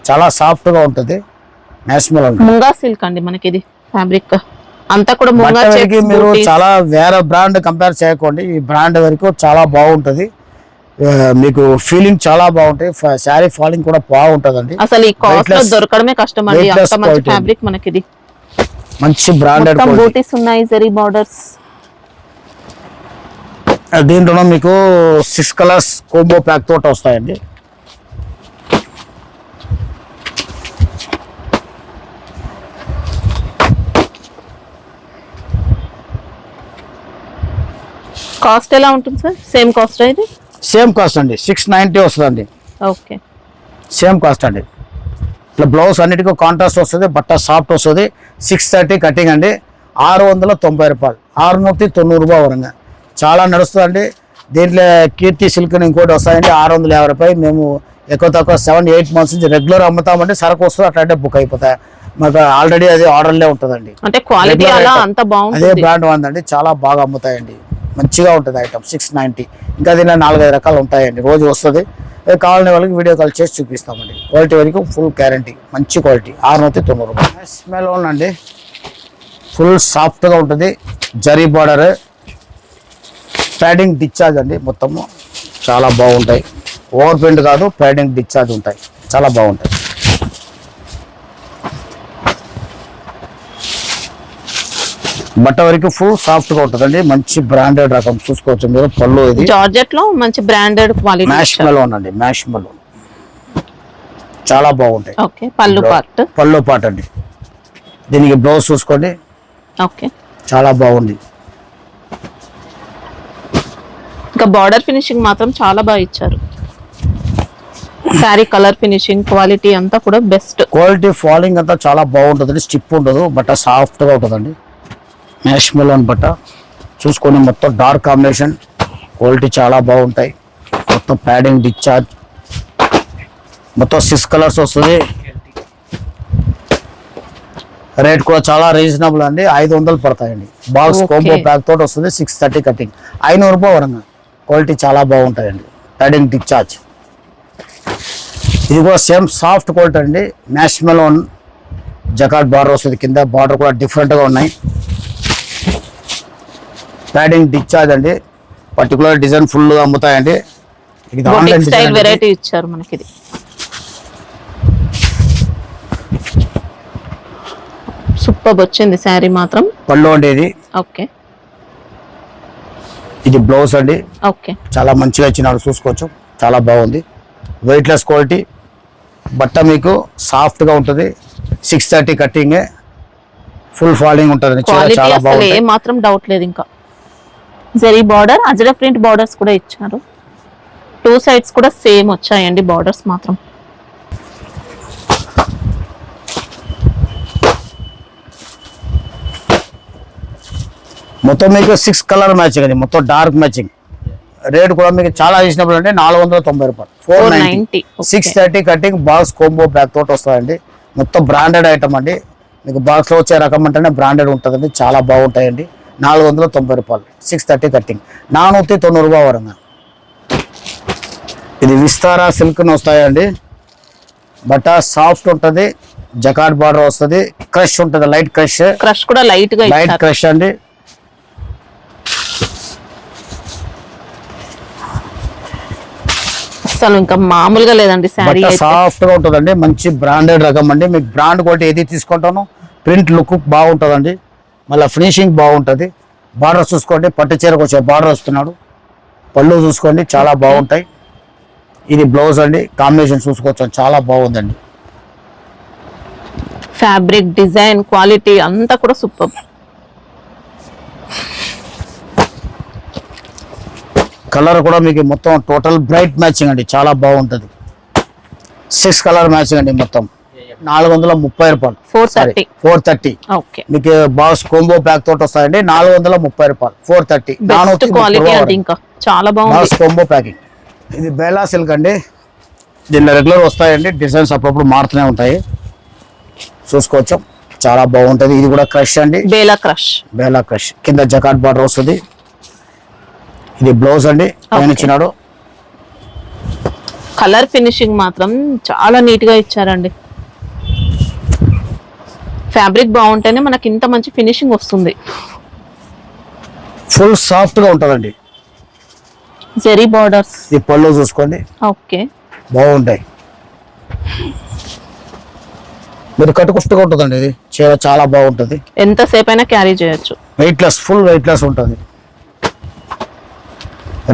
చాలా సాఫ్ట్ గా ఉంటుంది. నేషనల్ ముంగా సిల్క్ అండి మనకి ఇది ఫ్యాబ్రిక్ అంతా కూడా. మీరు చాలా వేరే బ్రాండ్ కంపేర్ చేయకండి, ఈ బ్రాండ్ వరకు చాలా బాగుంటది. మీకు ఫీలింగ్ చాలా బాగుంటాయి, శారీ ఫాలింగ్ కూడా బాగుంటదండి. అసలు ఈ కాస్ట్ లో దొరకడమే కష్టం అండి, అంత మంచి ఫ్యాబ్రిక్ మనకి. ఇది మంచి బ్రాండెడ్ బూటీస్ ఉన్నాయి, జరీ బార్డర్స్. దీంట్లో మీకు 6 కలర్స్ కోంబో ప్యాక్ తోట వస్తాయండి. కాస్ట్ ఎలా ఉంటుంది సార్? సేమ్ కాస్ట్ ఇది? సేమ్ కాస్ట్ అండి, 690 వస్తుందండి. ఓకే, సేమ్ కాస్ట్ అండి. ఇట్లా బ్లౌజ్ అన్నిటికీ కాంట్రాస్ట్ వస్తుంది, బట్ట సాఫ్ట్ వస్తుంది. 630 కటింగ్ అండి, 690 రూపాయలు, 690 రూపాయలు వరంగా చాలా నడుస్తుందండి. దీంట్లో కీర్తి సిల్క్ ఇంకోటి వస్తాయండి, 650 రూపాయలు. మేము ఎక్కువ తక్కువ 7-8 మంత్స్ నుంచి రెగ్యులర్ అమ్ముతామంటే సరకు వస్తుంది, అట్లా బుక్ అయిపోతాయి. మాకు ఆల్రెడీ అది ఆర్డర్లే ఉంటుందండి. అంటే క్వాలిటీ అలా అంత అదే బాగుంటుంది. బ్రాండ్ ఉందండి, చాలా బాగా అమ్ముతాయండి, మంచిగా ఉంటుంది ఐటమ్. 690. ఇంకా దీనిలో 4-5 రకాలు ఉంటాయండి, రోజు వస్తుంది. కావాలని వాళ్ళకి వీడియో కాల్ చేసి చూపిస్తామండి. క్వాలిటీ వరకు ఫుల్ గ్యారంటీ, మంచి క్వాలిటీ. 690 రూపాయలు. స్మెల్ అండి, ఫుల్ సాఫ్ట్గా ఉంటుంది. జరీ బార్డర్, ప్యాడింగ్ డిశ్చార్జ్ అండి, మొత్తము చాలా బాగుంటాయి. ఓవర్ ప్రింట్ కాదు, ప్యాడింగ్ డిశ్చార్జ్ ఉంటాయి, చాలా బాగుంటాయి. బట్ట వరకు ఫుల్ సాఫ్ట్ గా ఉంటుందండి, మంచి బ్రాండెడ్ రకం. చూసుకోవచ్చు మీరు. పళ్ళు ఇది జార్జెట్ లో మంచి బ్రాండెడ్ క్వాలిటీ. మ్యాష్ మెలోన్ అండి, మ్యాష్ మెలోన్ చాలా బాగుంటాయి. ఓకే, పళ్ళు పార్ట్ అండి. దీనికి బ్లౌజ్ చూసుకోండి. ఓకే, చాలా బాగుంది. ఇంకా బార్డర్ ఫినిషింగ్ మాత్రం చాలా బాగా ఇచ్చారు. శారీ కలర్ ఫినిషింగ్ క్వాలిటీ అంతా కూడా బెస్ట్. క్వాలిటీ ఫాలింగ్ అంతా చాలా బాగుంటుంది, స్టిప్ ఉండదు, బట్ట సాఫ్ట్ గా ఉంటుందండి. మ్యాష్ మెలోన్ బట్ట చూసుకొని, మొత్తం డార్క్ కాంబినేషన్, క్వాలిటీ చాలా బాగుంటాయి. మొత్తం ప్యాడింగ్ డిశ్చార్జ్, మొత్తం 6 కలర్స్ వస్తుంది. రేట్ కూడా చాలా రీజనబుల్ అండి, 500 పడతాయండి. బాక్స్ కోంబో ప్యాక్ తోటి వస్తుంది. 630 కటింగ్, 500 రూపాయలు వరంగా. క్వాలిటీ చాలా బాగుంటాయండి, ప్యాడింగ్ డిశ్చార్జ్. ఇది కూడా సేమ్ సాఫ్ట్ క్వాలిటీ అండి. మ్యాష్ మెలోన్ జకాట్ బార్డర్ వస్తుంది, కింద బార్డర్ కూడా డిఫరెంట్గా ఉన్నాయి. ప్యాడింగ్ డిశ్చార్జ్ అండి, పర్టికులర్ డిజైన్ ఫుల్ అమ్ముతాయండి. ఇది ఆన్లైన్ స్టైల్ వెరైటీ ఇచ్చారు మనకి. ఇది సూపర్ వచ్చింది శారీ మాత్రం. పళ్ళు అండి ఇది. ఓకే, ఇది బ్లౌజ్ అండి. ఓకే, చాలా మంచిగా ఇచ్చినాడు, చూసుకోవచ్చు, చాలా బాగుంది. వెయిట్లెస్ క్వాలిటీ, బట్ట మీకు సాఫ్ట్ గా ఉంటుంది. 630 కటింగ్, ఫుల్ ఫాలింగ్ ఉంటుంది, చాలా బాగుంది. ఏ మాత్రం డౌట్ లేదు. ఇంకా zari border, Ezra print borders కూడా ఇచ్చారు. 2 సైడ్స్ కూడా సేమ్ వచ్చాయండి బార్డర్స్ మాత్రం. మొత్తం మీకు 6 కలర్ మ్యాచింగ్ అండి, మొత్తం డార్క్ మ్యాచింగ్. రేట్ కూడా మీకు చాలా రీజనబుల్ అండి, 490 రూపాయలు. 490. 630 కటింగ్, బాక్స్ కోంబో బ్యాగ్ తోటి వస్తుందండి. మొత్తం బ్రాండెడ్ ఐటమ్ అండి. మీకు బాక్స్ లో వచ్చే రకం అంటేనే బ్రాండెడ్ ఉంటుందండి, చాలా బాగుంటాయండి. 490 రూపాయలు. 630 కటింగ్, 490 రూపాయలు వరంగా. ఇది విస్తారా సిల్క్ వస్తాయండి. బట్ట సాఫ్ట్ ఉంటుంది, జకాట్ బార్డర్ వస్తుంది, క్రష్ ఉంటుంది, లైట్ క్రష్ కూడా లైట్ క్రష్ అండి. అసలు ఇంకా మామూలుగా లేదండి శారీ. సాఫ్ట్ గా ఉంటుందండి, మంచి బ్రాండెడ్ రకం అండి. మీకు బ్రాండ్ క్వాలిటీ ఏది తీసుకుంటానో ప్రింట్ లుక్ బాగుంటుందండి, మళ్ళీ ఫినిషింగ్ బాగుంటుంది. బార్డర్ చూసుకోండి, పట్టు చీరకు వచ్చే బార్డర్ వస్తున్నాడు. పళ్ళు చూసుకోండి, చాలా బాగుంటాయి. ఇది బ్లౌజ్ అండి, కాంబినేషన్ చూసుకోవచ్చు, చాలా బాగుందండి. ఫ్యాబ్రిక్ డిజైన్ క్వాలిటీ అంతా కూడా సూపర్. కలర్ కూడా మీకు మొత్తం టోటల్ బ్రైట్ మ్యాచింగ్ అండి, చాలా బాగుంటుంది. 6 కలర్ మ్యాచింగ్ అండి. మొత్తం 430 రూపాయలు. 430. మీకు బాక్స్ కోంబో ప్యాక్ తోటి వస్తాయండి. 430 రూపాయలు. 430. ఇంకా చాలా బాగుంది బాక్స్ కోంబో ప్యాకింగ్. ఇది బేలా సిల్క్ అండి, దీనిలో రెగ్యులర్ వస్తాయండి, డిజైన్స్ అప్పుడప్పుడు మారుతూనే ఉంటాయి, చూసుకోవచ్చు, చాలా బాగుంటుంది. ఇది కూడా క్రష్ అండి, బేలా క్రష్. కింద జకాట్ బార్డర్ వస్తుంది. ఇది బ్లౌజ్ అండి, ఆయన ఇచ్చినాడు. కలర్ ఫినిషింగ్ మాత్రం చాలా నీట్ గా ఇచ్చారండి. ఫ్యాబ్రిక్ బాగుంటేనే మనకి ఇంత మంచి ఫినిషింగ్ వస్తుంది. ఫుల్ సాఫ్ట్ గా ఉంటుందండి. జరీ బార్డర్స్. ఈ పళ్ళు చూసుకోండి, ఓకే, బాగుంటాయి. మీరు కట్టుకుట్టుగా ఉంటుందండి, ఇది చీర చాలా బాగుంటుంది, ఎంతసేపు అయినా క్యారీ చేయొచ్చు. వెయిట్లెస్, ఫుల్ వెయిట్లెస్ ఉంటుంది.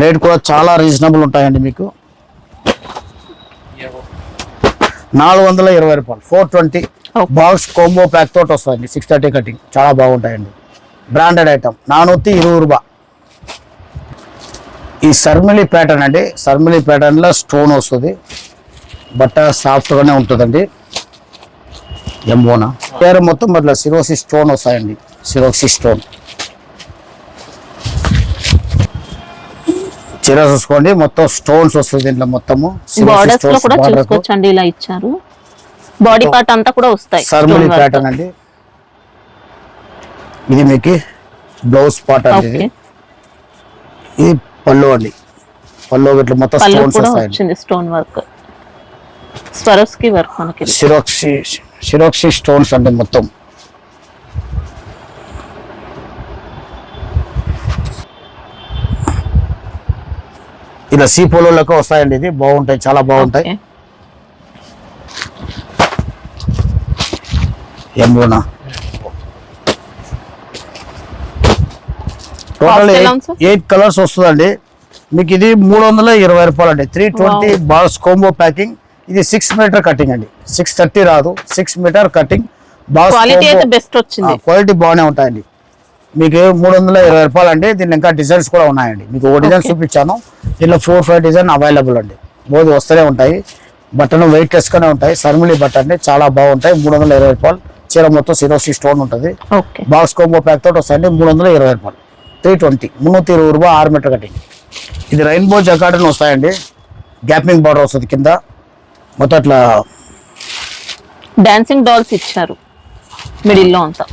రేట్ కూడా చాలా రీజనబుల్ ఉంటాయండి. మీకు 420 రూపాయలు. 420. బాక్స్ కోంబో ప్యాక్ తోటి వస్తుంది. 630 కటింగ్, చాలా బాగుంటాయండి. Branded item. 420 రూపాయలు. ఈ సర్మిలి ప్యాటర్న్ అండి, సర్మిలి ప్యాటర్న్ లో స్టోన్ వస్తుంది, బట్ట సాఫ్ట్ గానే ఉంటుందండి. ఎంబోనా పేరు మొత్తం అట్లా సిరోసి స్టోన్ వస్తాయండి, సిరోసి స్టోన్. చీర చూసుకోండి, మొత్తం స్టోన్స్ వస్తుంది దీంట్లో. మొత్తము బార్డర్స్ లో కూడా చూసుకోవచ్చండి, ఇలా ఇచ్చారు. బాడీ పార్ట్ అంతా కూడా వస్తాయి సర్మలి ప్యాటర్న్ అండి. ఇది మీకు బ్లౌజ్ పార్ట్ అండి. ఇది పళ్ళు అండి. పళ్ళు ఇట్లా మొత్తం స్టోన్స్ వస్తాయి. స్టోన్ వర్క్, స్వరోస్కి వర్క్, మనకి సిరోక్సి స్టోన్స్ అండి మొత్తం. ఇలా సీ పోలోలకు వస్తాయండి. ఇది బాగుంటాయి, చాలా బాగుంటాయి. ఎంలోనా టోటల్ 8 కలర్స్ వస్తుందండి మీకు. ఇది 320 రూపాయలు అండి. 320 బాల్స్ కోంబో ప్యాకింగ్. ఇది 6 మీటర్ కటింగ్ అండి. 630 రాదు, 6 మీటర్ కటింగ్ బాల్స్. క్వాలిటీ బాగానే ఉంటాయండి. మీకు 320 రూపాయలు అండి. దీని ఇంకా డిజైన్స్ కూడా ఉన్నాయండి. మీకు ఒక డిజైన్ చూపించాను, దీనిలో 4-5 డిజైన్ అవైలబుల్ అండి. రోజు వస్తూనే ఉంటాయి. బట్టను వెయిట్ లెస్ గానే ఉంటాయి. సర్మిలి బట్ట అండి, చాలా బాగుంటాయి. 320 రూపాయలు. చీర మొత్తం సిరోసి స్టోన్ ఉంటుంది. బాక్స్ కోంబో ప్యాక్ తోటి వస్తాయండి. 320 రూపాయలు. 320 320 రూపాయలు 6 మీటర్ కటింగ్. ఇది రెయిన్బో జకార్డ్ వస్తాయండి. గ్యాపింగ్ బార్డర్ వస్తుంది కింద మొత్తం ఇట్లా డాన్సింగ్ డాల్స్ ఇచ్చారు మిడిల్ లో అంతా.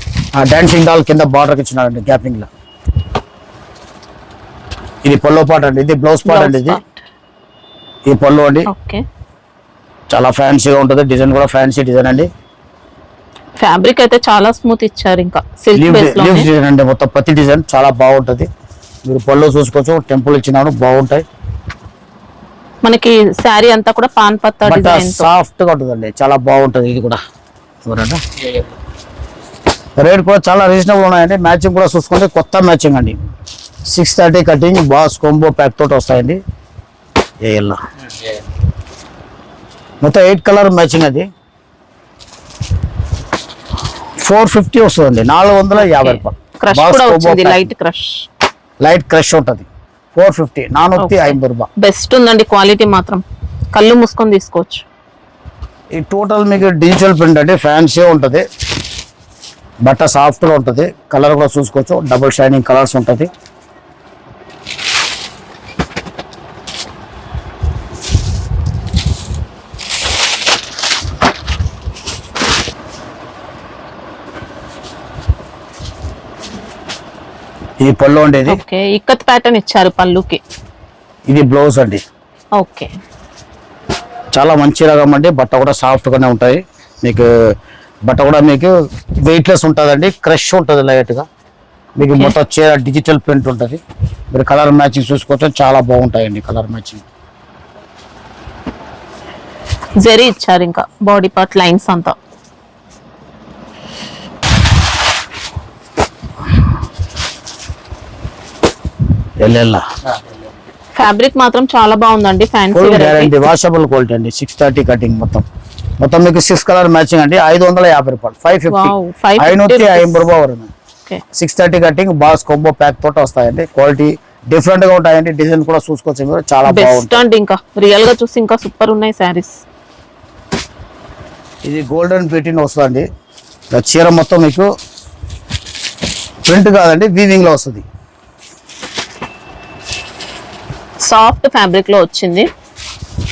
డాన్సింగ్ డాల్ కింద బార్డర్ ఇచ్చినారండి గ్యాపింగ్ లో. ఇది పల్లో పార్ట్ అండి. ఇది బ్లౌజ్ పార్ట్ అండి. ఇది పల్లో అండి. చాలా ఫ్యాన్సీగా ఉంటుంది. డిజైన్ కూడా ఫ్యాన్సీ డిజైన్ అండి. ఫ్యాబ్రిక్ అయితే చాలా స్మూత్ ఇచ్చారు. ఇంకా సిల్క్ బేస్ లో డిజైన్ అండి. మొత్తం ప్రతి డిజైన్ చాలా బాగుంటది. మీరు పళ్ళు చూసుకోవచ్చు, టెంపుల్ ఇచ్చినాడు, బాగుంటాయి. మనకి శారీ అంతా కూడా పాన్ పత్తా డిజైన్, సాఫ్ట్ గా ఉంటుందండి, చాలా బాగుంటది. ఇది కూడా రేట్ కూడా చాలా రీజనబుల్ ఉన్నాయండి. మ్యాచింగ్ కూడా చూసుకోండి, కొత్త మ్యాచింగ్ అండి. 630 కటింగ్ బాస్ కోంబో ప్యాక్ తోటి వస్తాయండి. మొత్తం 8 కలర్ మ్యాచింగ్. అది 450 వస్తుందండి. 450 రూపాయలు. లైట్ క్రష్ ఉంటుంది. 450 450 రూపాయలు. బెస్ట్ ఉందండి క్వాలిటీ మాత్రం. కళ్ళు మూసుకొని తీసుకోవచ్చు. ఈ టోటల్ మీకు డిజిటల్ ప్రింట్ అండి. ఫ్యాన్సీ ఉంటుంది. బట్ట సాఫ్ట్ గా ఉంటుంది. కలర్ కూడా చూసుకోవచ్చు, డబుల్ షైనింగ్ కలర్స్ ఉంటుంది. ఇది పళ్ళు అండి. ఇది ఇక్కత్ ప్యాటర్న్ ఇచ్చారు పళ్ళుకి. ఇది బ్లౌజ్ అండి. ఓకే, చాలా మంచి రకం అండి. బట్ట కూడా సాఫ్ట్ గానే ఉంటాయి. మీకు బట్ట కూడా మీకు వెయిట్ లెస్ ఉంటుందండి. క్రష్ ఉంటుంది లైట్ గా. మీకు మొత్తం చీర డిజిటల్ ప్రింట్ ఉంటుంది. మీరు కలర్ మ్యాచింగ్ చూసుకోవచ్చు, చాలా బాగుంటాయండి కలర్ మ్యాచింగ్. జరీ ఇచ్చారు ఇంకా బాడీ పార్ట్ లైన్స్ అంతా. ఫ్యాబ్రిక్ మాత్రం చాలా బాగుందండి. ఫ్యాన్సీ వాషబుల్ క్వాలిటీ అండి. 630 కటింగ్ మొత్తం మీకు 6 కలర్ మ్యాచింగ్ అండి. 550 రూపాయలు. 550 రూపాయలు. 630 కటింగ్ బాస్ కోంబో ప్యాక్ తోటి వస్తాయండి. క్వాలిటీ డిఫరెంట్ గా ఉంటాయండి. డిజైన్ కూడా చూసుకోవచ్చు మీరు, చాలా బాగుంటుంది. ఇంకా రియల్ గా చూసి ఇంకా సూపర్ ఉన్నాయి సారీస్. ఇది గోల్డెన్ ప్లేటింగ్ వస్తుందండి. చీర మొత్తం మీకు ప్రింట్ కాదండి, వీవింగ్ లో వస్తుంది. సాఫ్ట్ ఫ్యాబ్రిక్ లో వచ్చింది.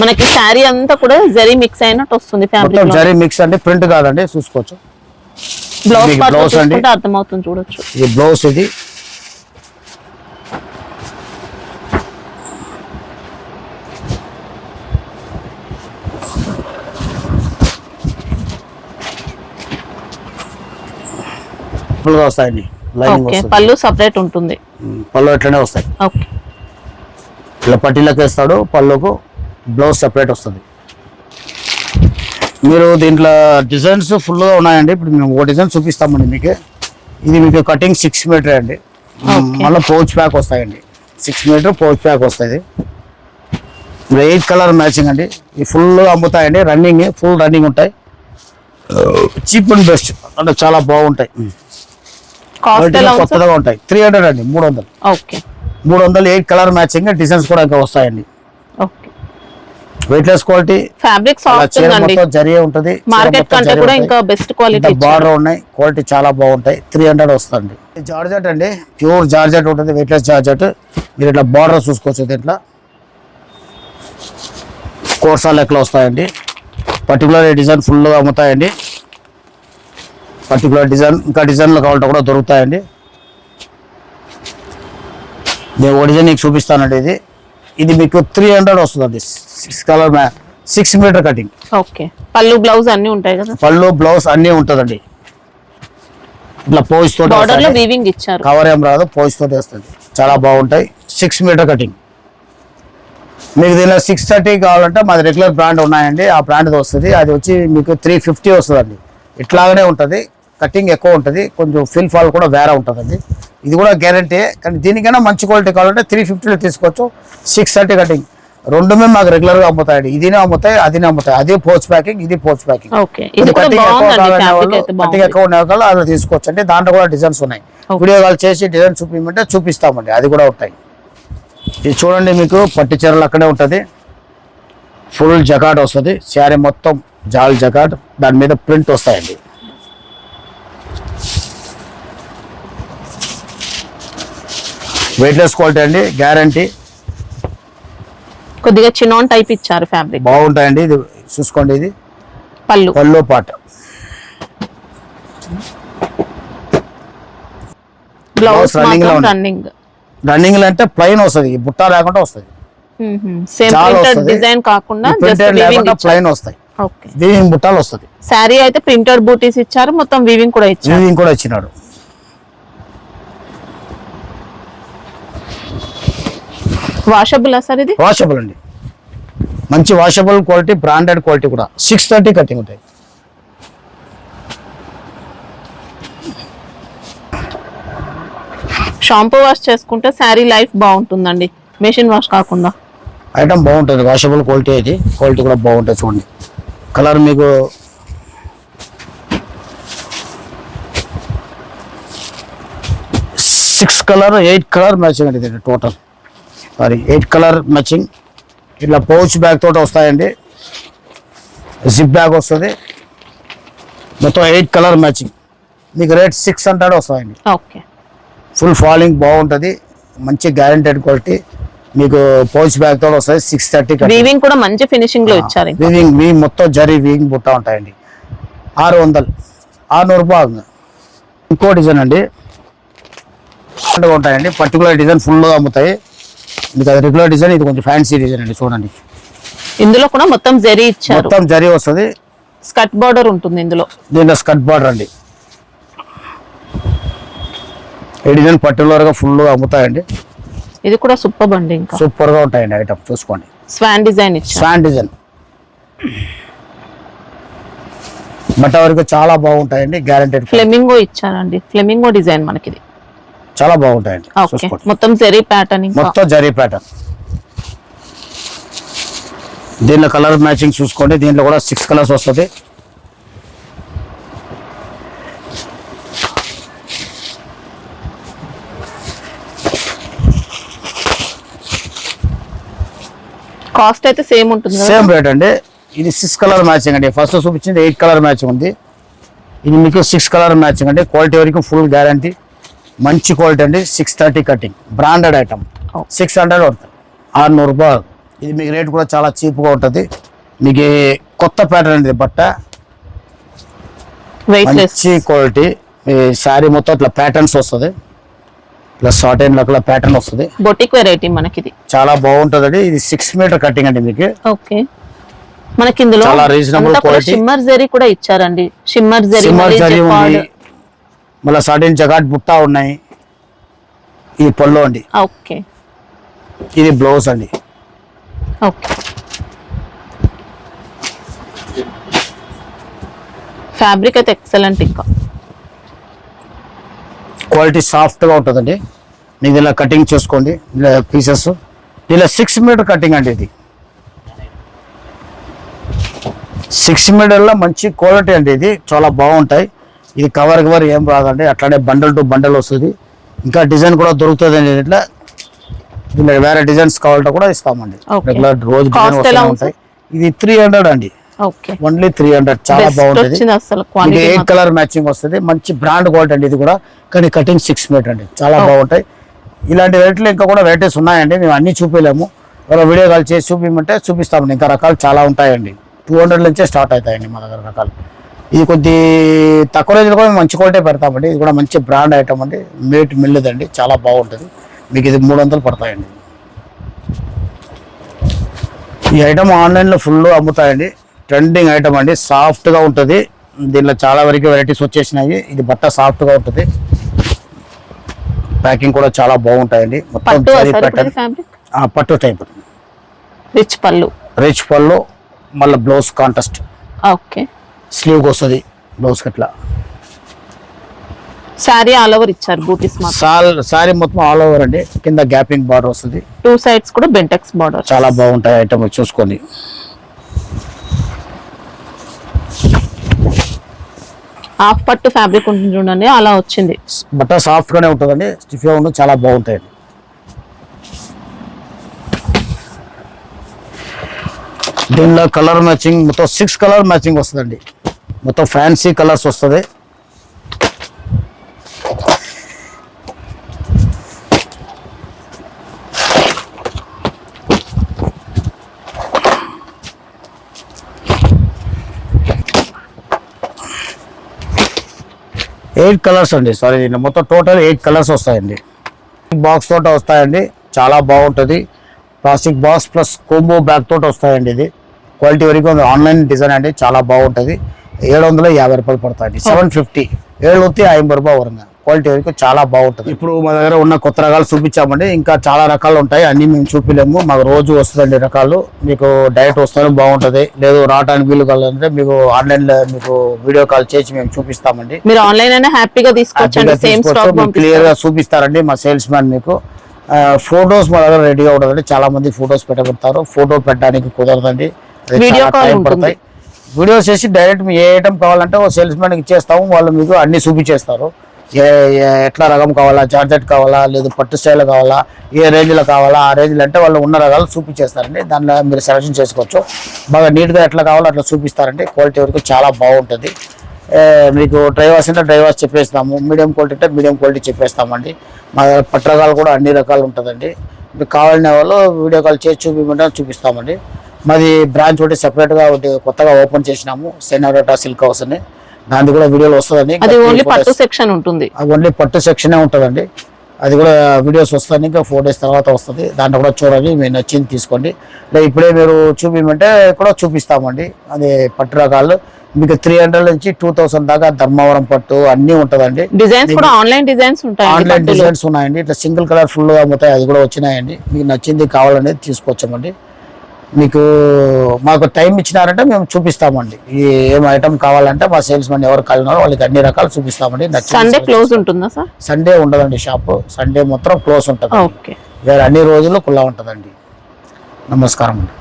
మనకి శారీ అంతా కూడా జరీ మిక్స్ అయినట్టు వస్తుంది. ఫ్యాబ్రిక్ జరీ మిక్స్ అండి, ప్రింట్ కాదండి, చూసుకోవచ్చు. బ్లౌజ్ పార్ట్ చూసుకుంటే అర్థమవుతుంది, చూడొచ్చు. ఇది బ్లౌజ్. ఇది వస్తాయండి. పళ్ళు సపరేట్ ఉంటుంది. పళ్ళు ఎట్లనే వస్తాయి. ఓకే, ఇలా పట్టీలకు వేస్తాడు. పళ్ళుకు బ్లౌజ్ సెపరేట్ వస్తుంది. మీరు దీంట్లో డిజైన్స్ ఫుల్గా ఉన్నాయండి. ఇప్పుడు మేము ఒక డిజైన్ చూపిస్తామండి మీకు. ఇది మీకు కటింగ్ 6 మీటర్ అండి. మళ్ళీ పౌచ్ ప్యాక్ వస్తాయండి. 6 మీటర్ పౌచ్ ప్యాక్ వస్తుంది. 8 కలర్ మ్యాచింగ్ అండి. ఇవి ఫుల్గా అమ్ముతాయండి. రన్నింగ్, ఫుల్ రన్నింగ్ ఉంటాయి. చీప్ అండ్ బెస్ట్ అంటే చాలా బాగుంటాయి. కొత్తగా ఉంటాయి. 300 అండి. 300. ఓకే, 300. 8 కలర్ మ్యాచింగ్ డిజైన్స్ కూడా ఇంకా వస్తాయండి. Weight less quality. Fabric soft ఉందండి. జరిగే ఉంటది. మార్కెట్ కంటే కూడా ఇంకా బెస్ట్ క్వాలిటీ. బార్డర్ ఉన్నాయి. క్వాలిటీ చాలా బాగుంటాయి. 300 వస్తుంది. జార్జెట్ అండి, ప్యూర్ జార్జెట్ ఉంటుంది. Weight less georgette. మీరు ఇట్లా బార్డర్ చూసుకోవచ్చు. ఇట్లా కోర్సా లెక్కలు వస్తాయండి. పర్టికులర్ డిజైన్ ఫుల్గా అమ్ముతాయండి. పర్టికులర్ డిజైన్ ఇంకా డిజైన్లు కావాలంటే కూడా దొరుకుతాయండి. నేను ఒక డిజైన్ నీకు చూపిస్తానండి. ఇది మీకు 300 వస్తుందండి. 6 మీటర్ కటింగ్. ఓకే, పళ్ళు బ్లౌజ్ అన్ని ఉంటాయి కదా? పళ్ళు బ్లౌజ్ అన్నీ ఉంటుందండి. ఇట్లా పోజ్ తోటి బార్డర్ లో వీవింగ్ ఇచ్చారు. కవర్ ఏం రాదు, పోజ్ తోటి వస్తుంది. చాలా బాగుంటాయి. 6 మీటర్ కటింగ్. మీకు దీనిలో 630 కావాలంటే మాది రెగ్యులర్ బ్రాండ్ ఉన్నాయండి. ఆ బ్రాండ్ వస్తుంది. అది వచ్చి మీకు 350 వస్తుందండి. ఇట్లాగనే ఉంటుంది. కటింగ్ ఎక్కువ ఉంటుంది. కొంచెం ఫిల్ ఫాల్ కూడా వేరే ఉంటుందండి. ఇది కూడా గ్యారంటీ. కానీ దీనికైనా మంచి క్వాలిటీ కావాలంటే 350లో తీసుకోవచ్చు. 630 కటింగ్ రెండుమే మాకు రెగ్యులర్గా అమ్ముతాయండి. ఇదినే అమ్ముతాయి, అదినే అమ్ముతాయి. అదే పోస్ట్ ప్యాకింగ్, ఇది పోస్ట్ ప్యాకింగ్. కటింగ్ ఎక్కువ ఉన్న వాళ్ళు అలా తీసుకోవచ్చు అండి. దాంట్లో కూడా డిజైన్స్ ఉన్నాయి. వీడియో కాల్ చేసి డిజైన్ చూపించమంటే చూపిస్తామండి. అది కూడా ఉంటాయి. ఇది చూడండి, మీకు పట్టు చీరలు అక్కడే ఉంటుంది. ఫుల్ జకాట్ వస్తుంది. శారీ మొత్తం జాల్ జకాట్, దాని మీద ప్రింట్ వస్తాయండి. వెయిట్లెస్ క్వాలిటీ అండి, గ్యారంటీ. కొద్దిగా చినాన్ టైప్ ఇచ్చారు. ఫ్యాబ్రిక్ బాగుంటాయండి. ఇది చూసుకోండి, ఇది పళ్ళు పాట. బ్లౌజ్ రన్నింగ్ అంటే ప్లెయిన్ వస్తుంది, బుట్ట లేకుండా వస్తుంది. డిజైన్ కాకుండా ప్లెయిన్ వస్తాయి. వీవింగ్ బుట్టాలు వస్తుంది. శారీ అయితే ప్రింటెడ్ బూటీస్ ఇచ్చారు, మొత్తం వీవింగ్ కూడా ఇచ్చారు. వీవింగ్ కూడా ఇచ్చినాడు. Washable sir? ఇది వాషబుల్ అండి, మంచి వాషబుల్ క్వాలిటీ, బ్రాండెడ్ క్వాలిటీ కూడా. 630 కటింగ్ ఉంటాయి. షాంపూ వాష్ చేసుకుంటే శారీ లైఫ్ బాగుంటుందండి, మెషిన్ వాష్ కాకుండా. ఐటమ్ బాగుంటుంది, వాషబుల్ క్వాలిటీ. అయితే క్వాలిటీ కూడా బాగుంటుంది. చూడండి, కలర్ మీకు ఎయిట్ కలర్ మ్యాచింగ్ అండి. ఇది టోటల్ 8 కలర్ మ్యాచింగ్. ఇట్లా పౌచ్ బ్యాగ్ తోటి వస్తాయండి. జిప్ బ్యాగ్ వస్తుంది. మొత్తం 8 కలర్ మ్యాచింగ్. మీకు రేట్ 600 వస్తాయండి. ఓకే, ఫుల్ ఫాలింగ్ బాగుంటుంది, మంచి గ్యారెంటెడ్ క్వాలిటీ. మీకు పౌచ్ బ్యాగ్ తోటి వస్తుంది. 630. వీవింగ్ కూడా మంచి ఫినిషింగ్ లో ఇచ్చారు. వీవింగ్ మొత్తం జరీ వీవింగ్ బుట్ట ఉంటాయండి. 600 రూపాయలు. ఇంకో డిజైన్ అండి, ఉంటాయండి. పర్టికులర్ డిజైన్ ఫుల్గా అమ్ముతాయి. మీకు అది రెగ్యులర్ డిజైన్, ఇది కొంచెం ఫ్యాన్సీ డిజైన్ అండి. చూడండి, ఇందులో కూడా మొత్తం జరీ ఇచ్చారు. మొత్తం జరీ వస్తుంది. స్కర్ట్ బార్డర్ ఉంటుంది ఇందులో. దీంట్లో స్కర్ట్ బార్డర్ అండి. ఈ డిజైన్ పర్టికులర్ గా ఫుల్ గా అమ్ముతాయండి. ఇది కూడా సూపర్ అండి, ఇంకా సూపర్ గా ఉంటాయండి ఐటమ్. చూసుకోండి, స్వాన్ డిజైన్ ఇచ్చారు. స్వాన్ డిజైన్ బట్ట వరకు చాలా బాగుంటాయండి, గ్యారెంటెడ్. ఫ్లెమింగో ఇచ్చారండి, ఫ్లెమింగో డిజైన్ మనకి ఇది చాలా బాగుంటాయండి. మొత్తం జరీ ప్యాటర్న్, మొత్తం జరీ ప్యాటర్న్. దీనిలో కలర్ మ్యాచింగ్ చూసుకోండి. దీంట్లో కూడా 6 కలర్స్ వస్తుంది. కాస్ట్ అయితే సేమ్ ఉంటుంది, సేమ్ రేట్ అండి. ఇది 6 కలర్ మ్యాచింగ్ అండి. ఫస్ట్ చూపించింది 8 కలర్ మ్యాచింగ్ ఉంది. ఇది మీకు 6 కలర్ మ్యాచింగ్ అండి. క్వాలిటీ వరకు ఫుల్ గ్యారంటీ, మంచి క్వాలిటీ అండి. 630 కటింగ్, బ్రాండెడ్ ఐటమ్. 600 పడుతుంది, 600 రూపాయలు. ఇది మీకు రేట్ కూడా చాలా చీప్గా ఉంటుంది. మీకు కొత్త ప్యాటర్న్ అండి బట్ట, మంచి క్వాలిటీ. మీ శారీ మొత్తం ఇట్లా ప్యాటర్న్స్ వస్తుంది. ఇట్లా షార్ట్ అండ్ లక్ల ప్యాటర్న్ వస్తుంది. బొటిక్ వెరైటీ మనకి ఇది చాలా బాగుంటుంది అండి. ఇది 6 మీటర్ కటింగ్ అండి మీకు. ఓకే, మనకి ఇందులో చాలా రీజనబుల్ క్వాలిటీ. షిమ్మర్ జరీ కూడా ఇచ్చారండి. షిమ్మర్ జరీ ఉంది. మళ్ళీ సడన్ జగాట్ బుట్ట ఉన్నాయి. ఇది పళ్ళు అండి. ఓకే, ఇది బ్లౌజ్ అండి. ఓకే, ఫ్యాబ్రిక్ అయితే ఎక్సలెంట్. ఇంకా క్వాలిటీ సాఫ్ట్ గా ఉంటుందండి. మీకు ఇలా కటింగ్ చేసుకోండి, ఇలా పీసెస్. ఇలా 6 మీటర్ కటింగ్ అండి. ఇది 6 మీటర్లో మంచి క్వాలిటీ అండి. ఇది చాలా బాగుంటాయి. ఇది కవర్ ఏం రాదండి. అట్లానే బండల్ టు బండల్ వస్తుంది. ఇంకా డిజైన్ కూడా దొరుకుతుంది అండి. ఇట్లా దీనిలో వేరే డిజైన్స్ కావాలంటే కూడా ఇస్తామండి. రెగ్యులర్ రోజు డిజైన్ ఉంటాయి. ఇది 300 అండి. ఓన్లీ 300. చాలా బాగుంటుంది. 8 కలర్ మ్యాచింగ్ వస్తుంది. మంచి బ్రాండ్ క్వాలిటీ అండి. ఇది కూడా కానీ కటింగ్ 6 మీటర్ అండి. చాలా బాగుంటాయి. ఇలాంటి రేట్లు ఇంకా కూడా వెరైటీస్ ఉన్నాయండి. మేము అన్ని చూపించలేము. వీడియో కాల్ చేసి చూపించమంటే చూపిస్తామండి. ఇంకా రకాలు చాలా ఉంటాయండి. 200 నుంచే స్టార్ట్ అవుతాయండి మా దగ్గర రకాలు. ఇది కొద్ది తక్కువ రేంజ్లో కూడా మంచి క్వాలిటీ పెడతామండి. ఇది కూడా మంచి బ్రాండ్ ఐటమ్ అండి, మేట్ మిల్లుదండి, చాలా బాగుంటుంది. మీకు ఇది 300 పడతాయండి. ఈ ఐటమ్ ఆన్లైన్లో ఫుల్ అమ్ముతాయండి, ట్రెండింగ్ ఐటమ్ అండి, సాఫ్ట్గా ఉంటుంది. దీనిలో చాలా వరకు వెరైటీస్ వచ్చేసినాయి. ఇది బట్ట సాఫ్ట్గా ఉంటుంది, ప్యాకింగ్ కూడా చాలా బాగుంటాయండి. మొత్తం పట్టు టైప్, రిచ్ పళ్ళు, మళ్ళీ బ్లౌజ్ కాంట్రాస్ట్, ఓకే, స్లీవ్కి వస్తుంది బ్లౌజ్ అట్లా. సారీ ఆల్ ఓవర్ ఇచ్చారు, బూటీస్ సారీ మొత్తం ఆల్ ఓవర్ అండి, కింద గ్యాపింగ్ బార్డర్ వస్తుంది, 2 sides కూడా బెంటెక్స్ బార్డర్. చాలా బాగుంటాయి ఐటమ్, చూసుకోండి. హాఫ్ పట్టు ఫ్యాబ్రిక్ ఉంటుంది చూడండి, అలా వచ్చింది. బట్ట సాఫ్ట్ గానే ఉంటుందండి, స్టిఫ్ గా ఉంటుంది, చాలా బాగుంటాయండి. దీనిలో కలర్ మ్యాచింగ్ మొత్తం 6 కలర్ మ్యాచింగ్ వస్తుందండి, మొత్తం ఫ్యాన్సీ కలర్స్ వస్తుంది. ఎయిట్ కలర్స్ అండి, సారీ మొత్తం టోటల్ 8 కలర్స్ వస్తాయండి. బాక్స్ తోట వస్తాయండి, చాలా బాగుంటుంది. Plastic box plus combo bag తోట వస్తాయండి. ఇది క్వాలిటీ వరకు ఆన్లైన్ డిజైన్ అండి, చాలా బాగుంటుంది. 750 రూపాయలు పడతాయండి, 750, 750 రూపాయలు వరంగా. క్వాలిటీ వరకు చాలా బాగుంటుంది. ఇప్పుడు మా దగ్గర ఉన్న కొత్త రకాలు చూపించామండి, ఇంకా చాలా రకాలు ఉంటాయి, అన్ని మేము చూపిలేము. మాకు రోజు వస్తుందండి రకాలు, మీకు డైరెక్ట్ వస్తేనే బాగుంటుంది. లేదు రావడానికి వీలు కావాలంటే మీకు ఆన్లైన్లో మీకు వీడియో కాల్ చేసి మేము చూపిస్తామండి. మీరు ఆన్లైన్ అయినా హ్యాపీగా తీసుకోవచ్చు, క్లియర్ గా చూపిస్తారండి మా సేల్స్ మ్యాన్. మీకు ఫొటోస్ మా దగ్గర రెడీగా ఉంటుందండి, చాలా మంది ఫొటోస్ పెట్టబెడతారు, ఫోటో పెట్టడానికి కుదరదండి, టైం పడతాయి. వీడియోస్ చేసి డైరెక్ట్ ఏ ఐటమ్ కావాలంటే ఓ సేల్స్ మ్యాన్కి ఇచ్చేస్తాము, వాళ్ళు మీకు అన్ని చూపించేస్తారు. ఎట్లా రకం కావాలా, జార్జెట్ కావాలా, లేదు పట్టు స్టైల్ కావాలా, ఏ రేంజ్లో కావాలా, ఆ రేంజ్లో అంటే వాళ్ళు ఉన్న రకాలు చూపించేస్తారండి. దానిలో మీరు సెలెక్షన్ చేసుకోవచ్చు. బాగా నీట్గా ఎట్లా కావాలో అట్లా చూపిస్తారండి. క్వాలిటీ వరకు చాలా బాగుంటుంది. మీకు డ్రైవర్స్ అంటే డ్రైవర్స్ చెప్పేస్తాము, మీడియం క్వాలిటీ అంటే మీడియం క్వాలిటీ చెప్పేస్తామండి. మా దగ్గర పట్టు రకాలు కూడా అన్ని రకాలు ఉంటుందండి. మీకు కావాలనే వాళ్ళు వీడియో కాల్ చేసి చూపించమంటే చూపిస్తామండి. మాది బ్రాంచ్ ఒకటి సెపరేట్గా ఒకటి కొత్తగా ఓపెన్ చేసినాము, సెనోరటా సిల్క్ హౌస్ అని, దాని కూడా వీడియోలు వస్తుందండి. ఓన్లీ పట్టు సెక్షన్ ఉంటుంది, ఓన్లీ పట్టు సెక్షనే ఉంటుందండి. అది కూడా వీడియోస్ వస్తాయి, ఇంకా 4 days తర్వాత వస్తుంది. దాంట్లో కూడా చూడండి, మీరు నచ్చింది తీసుకోండి. లేదా ఇప్పుడే మీరు చూపించమంటే కూడా చూపిస్తామండి. అది పట్టు రకాలు మీకు 300 నుంచి 2000 దాకా ధర్మవరం పట్టు అన్ని ఉంటుందండి. డిజైన్స్ కూడా ఆన్లైన్ డిజైన్స్ ఉంటాయి, ఆన్లైన్ డిజైన్స్ ఉన్నాయండి. ఇట్లా సింగిల్ కలర్ ఫుల్ గా అమ్ముతాయి, అది కూడా వచ్చినాయండి. మీకు నచ్చింది కావాలనేది తీసుకోవచ్చామండి. మీకు మాకు టైం ఇచ్చినారంటే మేము చూపిస్తామండి. ఏం ఐటమ్ కావాలంటే మా సేల్స్ మెన్ ఎవరు కలిగినారో వాళ్ళకి అన్ని రకాలు చూపిస్తామండి. సండే క్లోజ్ ఉంటుందా సార్? సండే ఉండదండి, షాపు సండే మొత్తం క్లోజ్ ఉంటుంది, వేరే అన్ని రోజుల్లో ఖుల్లా ఉంటుందండి. నమస్కారం అండి.